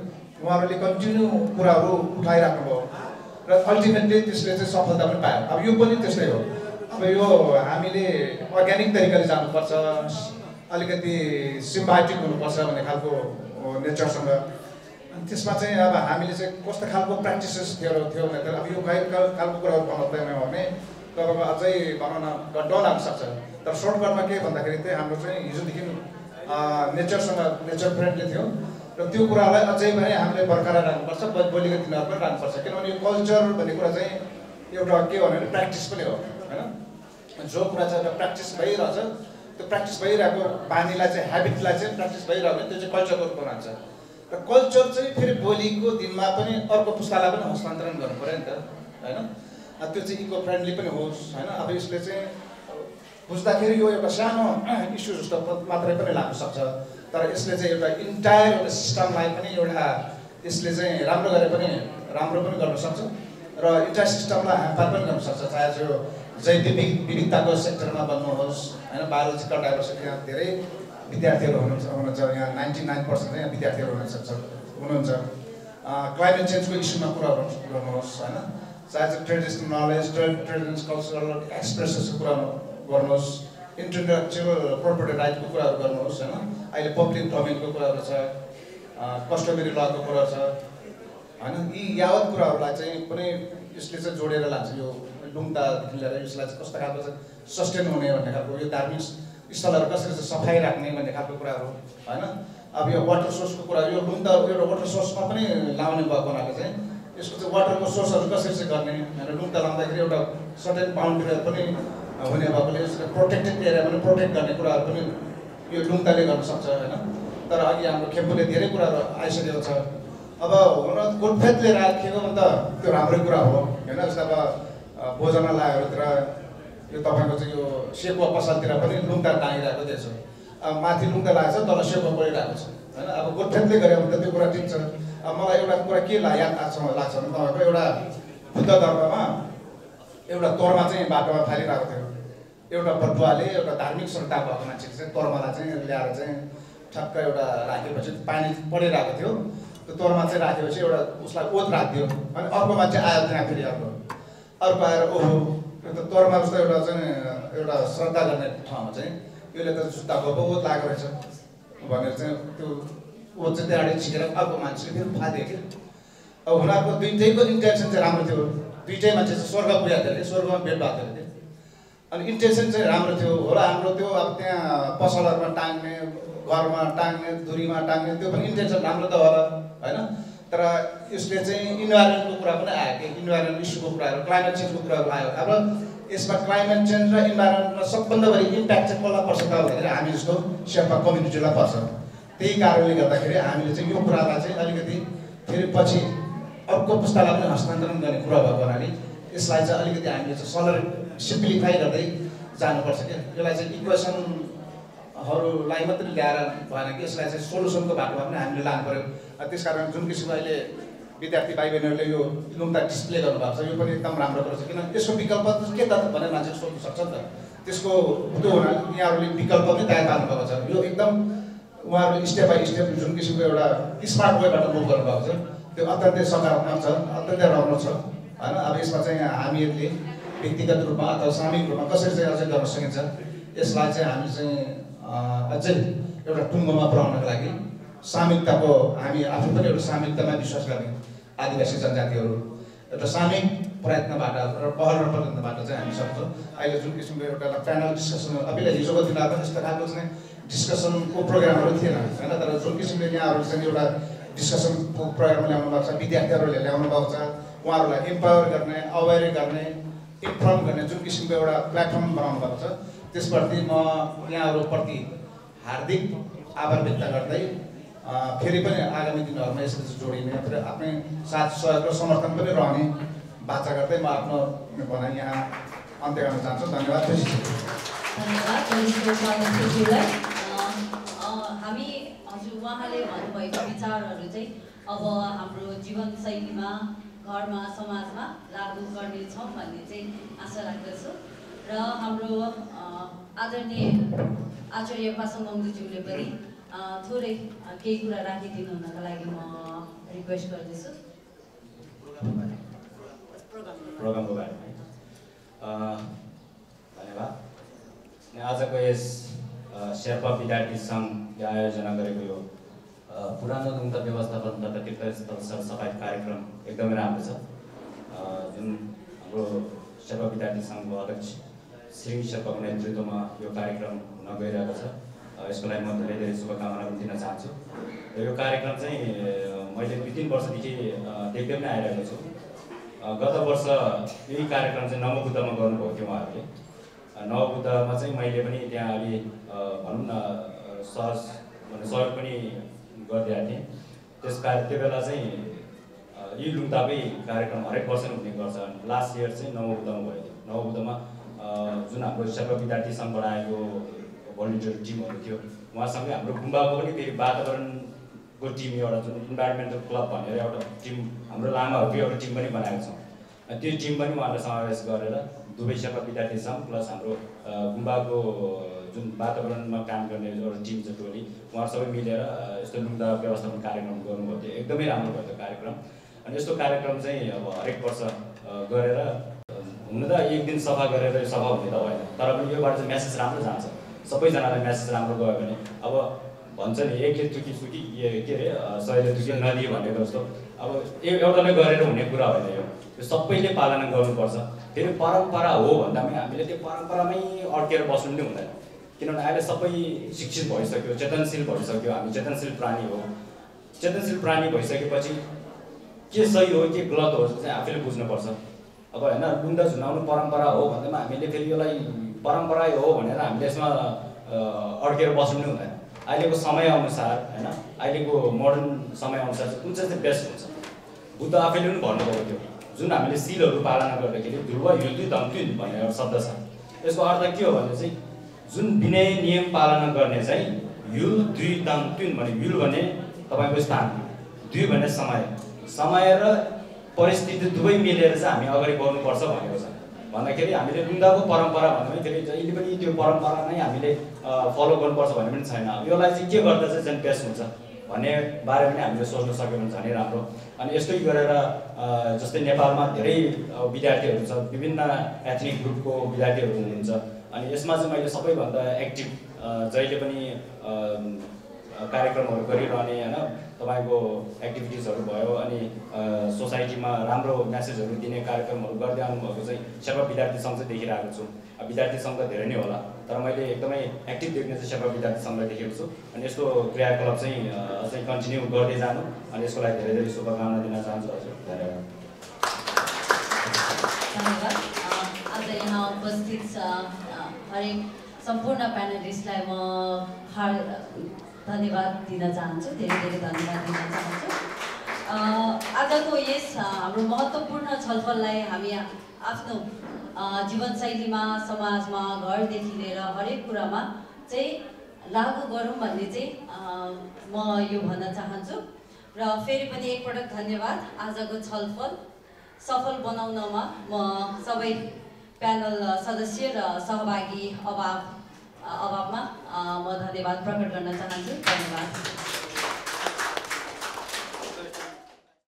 उहाँहरूले कन्टिन्यू कुराहरू उठाइराख्नुभयो र अल्टिमेटली त्यसले चाहिँ सफलता पनि पायो। अब यो पनि त्यस्तै हो। अब यो हामीले अर्ग्यानिक तरिकाले जानुपर्छ, अलिकति सिम्बायोटिक हुनुपर्छ भन्ने खालको नेचरसँग। अनि त्यसमा चाहिँ अब हामीले चाहिँ कस्तो खालको प्र्याक्टिसेस थियो भने त अब यो खालको कुराहरू भन्नु पर्दैन भने तपाईँको अझै भनौँ न डर लाग्न सक्छ। तर सर्टकटमा के भन्दाखेरि चाहिँ हाम्रो चाहिँ हिजोदेखि नेचर फ्रेन्डली थियो र त्यो कुरालाई अझै पनि हामीले बरकरार राख्नुपर्छ, भोलिको दिनहरू पनि राख्नुपर्छ। किनभने यो कल्चर भन्ने कुरा चाहिँ एउटा के भन्यो भने प्र्याक्टिस पनि हो होइन। जो कुरा चाहिँ एउटा प्र्याक्टिस भइरहेछ, त्यो प्र्याक्टिस भइरहेको बानीलाई चाहिँ ह्याबिटलाई चाहिँ प्र्याक्टिस भइरहेको भने त्यो चाहिँ कल्चरको रूपमा रहन्छ। र कल्चर चाहिँ फेरि भोलिको दिनमा पनि अर्को पुस्तालाई पनि हस्तान्तरण गर्नु पऱ्यो नि त होइन। त्यो चाहिँ इको फ्रेन्डली पनि होस् होइन। अब यसले चाहिँ बुझ्दाखेरि यो एउटा सानो इस्यु जस्तो मात्रै पनि लाग्न सक्छ, तर यसले चाहिँ एउटा इन्टायर एउटा सिस्टमलाई पनि एउटा यसले चाहिँ राम्रो गरे पनि राम्रो पनि गर्न सक्छ र इन्टायर सिस्टमलाई ह्याम्पर पनि गर्न सक्छ। चाहे जो जैव विविधताको सेक्टरमा बन्नुहोस् होइन, बायोलोजिकल डाइभर्सिटी यहाँ धेरै विद्यार्थीहरू हुनुहुन्छ यहाँ 99% चाहिँ यहाँ विद्यार्थीहरू हुनुहुन्छ। क्लाइमेट चेन्जको इस्युमा कुरा गर्नुहोस् होइन, चाहे चाहिँ ट्रेडिसनल नलेज ट्रेडिसनल कल्चरल एक्सप्रेसन्सको कुरा गर्नुहोस्, इन्टेलेक्चुअल प्रोपर्टी राइटको कुराहरू गर्नुहोस् होइन। अहिले पब्लिक डोमेनको कुराहरू छ, कस्टमरी लको कुराहरू छ होइन। यी यावत कुराहरूलाई चाहिँ पनि यसले चाहिँ जोडेर लान्छ। यो लुङदादेखि लिएर यसलाई चाहिँ कस्तो खालको चाहिँ सस्टेन हुने भन्ने खालको, यो धार्मिक स्थलहरू कसरी चाहिँ सफाइ राख्ने भन्ने खालको कुराहरू होइन। अब यो वाटर सोर्सको कुरा, यो लुङदा एउटा वाटर सोर्समा पनि लाउने भएको हुनाले चाहिँ यसको चाहिँ वाटरको सोर्सहरू कसरी चाहिँ गर्ने होइन। लुङदा लाउँदाखेरि एउटा सर्टेन बााउन्ड्रीहरू पनि हुने भएकोले यसले प्रोटेक्टेड एरिया पनि प्रोटेक्ट गर्ने कुराहरू पनि यो लुङदाले गर्न सक्छ होइन। तर अघि हाम्रो खेम्बुले धेरै कुराहरू आइसकेको छ। अब हुन गोठफेदले राखेको भने त त्यो राम्रै कुरा हो होइन। जस्तै अब भोजनालयहरूतिर यो तपाईँको चाहिँ यो सेकुवा पसलतिर पनि लुङदा टाँगिरहेको देख्छ। अब माथि लुङदा लागेको छ, तल सेकुवा परिरहेको छ होइन। अब गोठफेदले गऱ्यो भने त त्यो कुरा ठिक छ। अब मलाई एउटा कुरा के याद लाग्छ भने तपाईँको एउटा बुद्ध धर्ममा एउटा तोर्मा चाहिँ बाटोमा फालिरहेको थियो। एउटा बटुवाले एउटा धार्मिक श्रद्धा भएको मान्छेले चाहिँ तोर्मालाई चाहिँ ल्याएर चाहिँ ठक्क एउटा राखेपछि पानी परिरहेको थियो। त्यो तोर्मा चाहिँ राखेपछि एउटा उसलाई ओत राखिदियो अनि अर्को मान्छे आयो त्यहाँ, फेरि अर्को आएर ओहो यो त तोर्मा जस्तो एउटा चाहिँ एउटा श्रद्धा गर्ने ठाउँमा चाहिँ यसले त जुत्ताको पो ओत लागेको रहेछ भनेर चाहिँ त्यो ऊ चाहिँ त्यहाँबाट छिकेर अर्को मान्छेले फेरि फादियो कि अब उनीहरूको दुइटैको इन्टेन्सन चाहिँ राम्रो थियो दुइटै मान्छे चाहिँ स्वर्ग पुगेको थियो अरे स्वर्गमा भेट भएको थियो अरे अनि इन्टेन्सन चाहिँ राम्रो थियो होला हाम्रो त्यो अब त्यहाँ पसलहरूमा टाङ्ने घरमा टाङ्ने धुरीमा टाङ्ने त्यो पनि इन्टेन्सन राम्रो त होला होइन तर यसले चाहिँ इन्भाइरोमेन्टको कुरा पनि आयो कि इन्भाइरोमेन्ट इस्युको कुराहरू क्लाइमेट चेन्जको कुराहरू आयो अब यसमा क्लाइमेट चेन्ज र इन्भाइरोमेन्टमा सबभन्दा बढी इम्प्याक्ट चाहिँ कसलाई पर्छ त भन्दाखेरि हामी जस्तो शेर्पा कम्युनिटीलाई पर्छ त्यही कारणले गर्दाखेरि हामीले चाहिँ यो कुरालाई चाहिँ अलिकति फेरि पछि अर्को पुस्तालाई पनि हस्तान्तरण गर्ने कुरा भएको हुनाले यसलाई चाहिँ अलिकति हामीले चाहिँ सिम्प्लिफाई गर्दै जानुपर्छ क्या यसलाई चाहिँ इक्वेसनहरूलाई मात्रै ल्याएर भएन कि यसलाई चाहिँ सोल्युसनको बाटोमा पनि हामीले लानु पऱ्यो त्यस कारण जुन किसिमको अहिले विद्यार्थी भाइ बहिनीहरूले यो लुम्ता डिस्प्ले गर्नुभएको छ यो पनि एकदम राम्रो कुरो छ किन त्यसको विकल्प के त भनेर मान्छेले सोध्नु सक्छ नि त त्यसको त्यो हुनाले यहाँहरूले विकल्प पनि तयार पार्नुभएको छ यो एकदम उहाँहरूले स्टेप बाई स्टेप जुन किसिमको एउटा स्मार्ट वेबाट मुभ गर्नुभएको छ त्यो अत्यन्तै सकारात्मक छ अत्यन्तै राम्रो छ होइन अब यसमा चाहिँ हामीहरूले व्यक्तिगत रूपमा अथवा सामूहिक रूपमा कसरी चाहिँ अझै गर्न सकिन्छ यसलाई चाहिँ हामी चाहिँ अझै एउटा टुङ्गोमा पुर्याउनको लागि सामूहिकताको हामी आफू पनि एउटा सामूहिकतामा विश्वास गर्ने आदिवासी जनजातिहरू एउटा सामूहिक प्रयत्नबाट र पहल र प्रयत्नबाट चाहिँ हामी सक्छौँ अहिले जुन किसिमको एउटा प्यानल डिस्कसन अघिल्लो हिजोको दिनमा पनि यस्तो खालको चाहिँ डिस्कसनको प्रोग्रामहरू थिएन होइन तर जुन किसिमले यहाँहरू चाहिँ एउटा डिस्कसनको प्रोग्राम ल्याउनु भएको छ विद्यार्थीहरूले ल्याउनु भएको छ उहाँहरूलाई इम्पावर गर्ने अवेर गर्ने इन्फर्म गर्ने जुन किसिमको एउटा प्लेटफर्म बनाउनु भएको छ त्यसप्रति म यहाँहरूप्रति हार्दिक आभार व्यक्त गर्दै फेरि पनि आगामी दिनहरूमा यसरी जोडिने र आफ्नै साथ सहयोग र समर्थन पनि रहने बाचा गर्दै म आफ्नो भनाइ यहाँ अन्त्य गर्न चाहन्छु धन्यवाद हामी हजुर उहाँले भन्नुभएको विचारहरू चाहिँ अब हाम्रो जीवनशैलीमा घरमा समाजमा लागू गर्नेछौँ भन्ने चाहिँ आशा राख्दछु र हाम्रो आदरणीय आचार्य पासाङ मङ्गुज्यूले पनि थोरै केही कुरा राखिदिनु हुनका लागि म रिक्वेस्ट गर्दैछु प्रोग्रामको बारेमा धन्यवाद आजको यस शेर्पा विद्यार्थी सङ्घले आयोजना गरेको यो पुरानो लुम्ता व्यवस्थापन तथा तीर्थस्थल सरसफाइ कार्यक्रम एकदमै राम्रो छ जुन हाम्रो शेर्पा विद्यार्थी सङ्घको अध्यक्ष श्री शेर्पाको नेतृत्वमा यो कार्यक्रम हुन गइरहेको छ यसको लागि म धेरै धेरै शुभकामना पनि दिन चाहन्छु र यो कार्यक्रम चाहिँ मैले 2-3 वर्षदेखि देख्दै पनि आइरहेको छु गत वर्ष यही कार्यक्रम चाहिँ नवबुद्धमा गर्नुभएको थियो उहाँहरूले नवबुद्धमा चाहिँ मैले पनि त्यहाँ अलि भनौँ न सहयोग पनि गरिदिएको थिएँ त्यो बेला चाहिँ यी लुम्ताकै कार्यक्रम हरेक वर्ष नै हुने गर्छ लास्ट इयर चाहिँ नवबुद्धमा भयो नवबुद्धमा जुन हाम्रो शेर्पा विद्यार्थी सङ्घबाट आएको भलिन्टियर टिमहरू थियो उहाँसँगै हाम्रो गुम्बाको पनि फेरि वातावरणको टिम एउटा जुन इन्भाइरोमेन्टल क्लब भनेर एउटा टिम हाम्रो लामाहरूको एउटा टिम पनि बनाएको छौँ त्यो टिम पनि उहाँलाई समावेश गरेर दुवै शेर्पा विद्यार्थी सङ्घ प्लस हाम्रो गुम्बाको जुन वातावरणमा काम गर्ने एउटा टिम छ टोली उहाँहरू सबै मिलेर यस्तो लुम्ता व्यवस्थापन कार्यक्रम गर्नुभएको थियो एकदमै राम्रो भयो त्यो कार्यक्रम अनि यस्तो कार्यक्रम चाहिँ अब हरेक वर्ष गरेर हुन त एक दिन सफा गरेर सफा हुने त होइन तर पनि योबाट चाहिँ म्यासेज राम्रो जान्छ सबैजनालाई म्यासेज राम्रो गयो भने अब भन्छ नि एकले तुकी सुकी के अरे सयले तुकी नदी भनेको जस्तो अब एउटाले गरेर हुने कुरा होइन यो सबैले पालना गर्नुपर्छ फेरि परम्परा हो भन्दा पनि हामीले त्यो परम्परामै अड्केर बस्नु पनि हुँदैन किनभने अहिले सबै शिक्षित भइसक्यो चेतनशील भइसक्यो हामी चेतनशील प्राणी हो चेतनशील प्राणी भइसकेपछि के सही हो के गलत हो चाहिँ आफैले बुझ्नुपर्छ अब होइन लुम्ता झुन्डाउनु परम्परा हो भन्दामा हामीले फेरि यसलाई परम्परा हो भनेर हामीले यसमा अड्केर बस्नु पनि हुँदैन अहिलेको समयअनुसार होइन अहिलेको मोडर्न समयअनुसार चाहिँ कुन चाहिँ बेस्ट हुन्छ बुद्ध आफैले पनि भन्नुभएको थियो जुन हामीले सिलहरू पालना गर्दाखेरि ध्रुव युद्धि दम्तुन भन्ने एउटा शब्द छ यसको अर्थ के हो भने चाहिँ जुन विनय नियम पालना गर्ने चाहिँ युल द्वि दम्तुन भने युल भने तपाईँको स्थान द्वि भने समय र परिस्थिति दुवै मिलेर चाहिँ हामी अगाडि बढ्नुपर्छ भनेको छ भन्दाखेरि हामीले लुम्ताको परम्परा भन्दाखेरि जहिले पनि त्यो परम्परा नै हामीले फलो गर्नुपर्छ भन्ने पनि छैन यसलाई चाहिँ के गर्दा चाहिँ झन् बेस्ट हुन्छ भन्ने बारे पनि हामीले सोच्न सक्यौँ भने झनै राम्रो अनि यस्तै गरेर जस्तै नेपालमा धेरै विद्यार्थीहरू छ विभिन्न एथनिक ग्रुपको विद्यार्थीहरू हुनुहुन्छ अनि यसमा चाहिँ मैले सबैभन्दा एक्टिभ जहिले पनि कार्यक्रमहरू गरिरहने होइन तपाईँको एक्टिभिटिजहरू भयो अनि सोसाइटीमा राम्रो म्यासेजहरू दिने कार्यक्रमहरू गर्दै आउनुभएको चाहिँ शेर्पा विद्यार्थी सङ्घ चाहिँ देखिरहेको छु। विद्यार्थी सङ्घ त धेरै नै होला तर मैले एकदमै एक्टिभ देख्ने चाहिँ शेर्पा विद्यार्थी सङ्घलाई देखेको छु अनि यस्तो क्रियाकलाप चाहिँ कन्टिन्यू गर्दै जानु अनि यसको लागि धेरै धेरै शुभकामना दिन चाहन्छु हजुर। धन्यवाद। धन्यवाद। आज यहाँ उपस्थित हरेक सम्पूर्ण प्यानलिस्टलाई म धन्यवाद दिन चाहन्छु, धेरै धेरै धन्यवाद दिन चाहन्छु। आजको यस हाम्रो महत्त्वपूर्ण छलफललाई हामी आफ्नो जीवनशैलीमा, समाजमा, घरदेखि लिएर हरेक कुरामा चाहिँ लागू गरौँ भन्ने चाहिँ म यो भन्न चाहन्छु। र फेरि पनि एकपटक धन्यवाद। आजको छलफल सफल बनाउनमा म सबै प्यानल सदस्य र सहभागी अभावमा म धन्यवाद प्रकट गर्न चाहन्छु। धन्यवाद।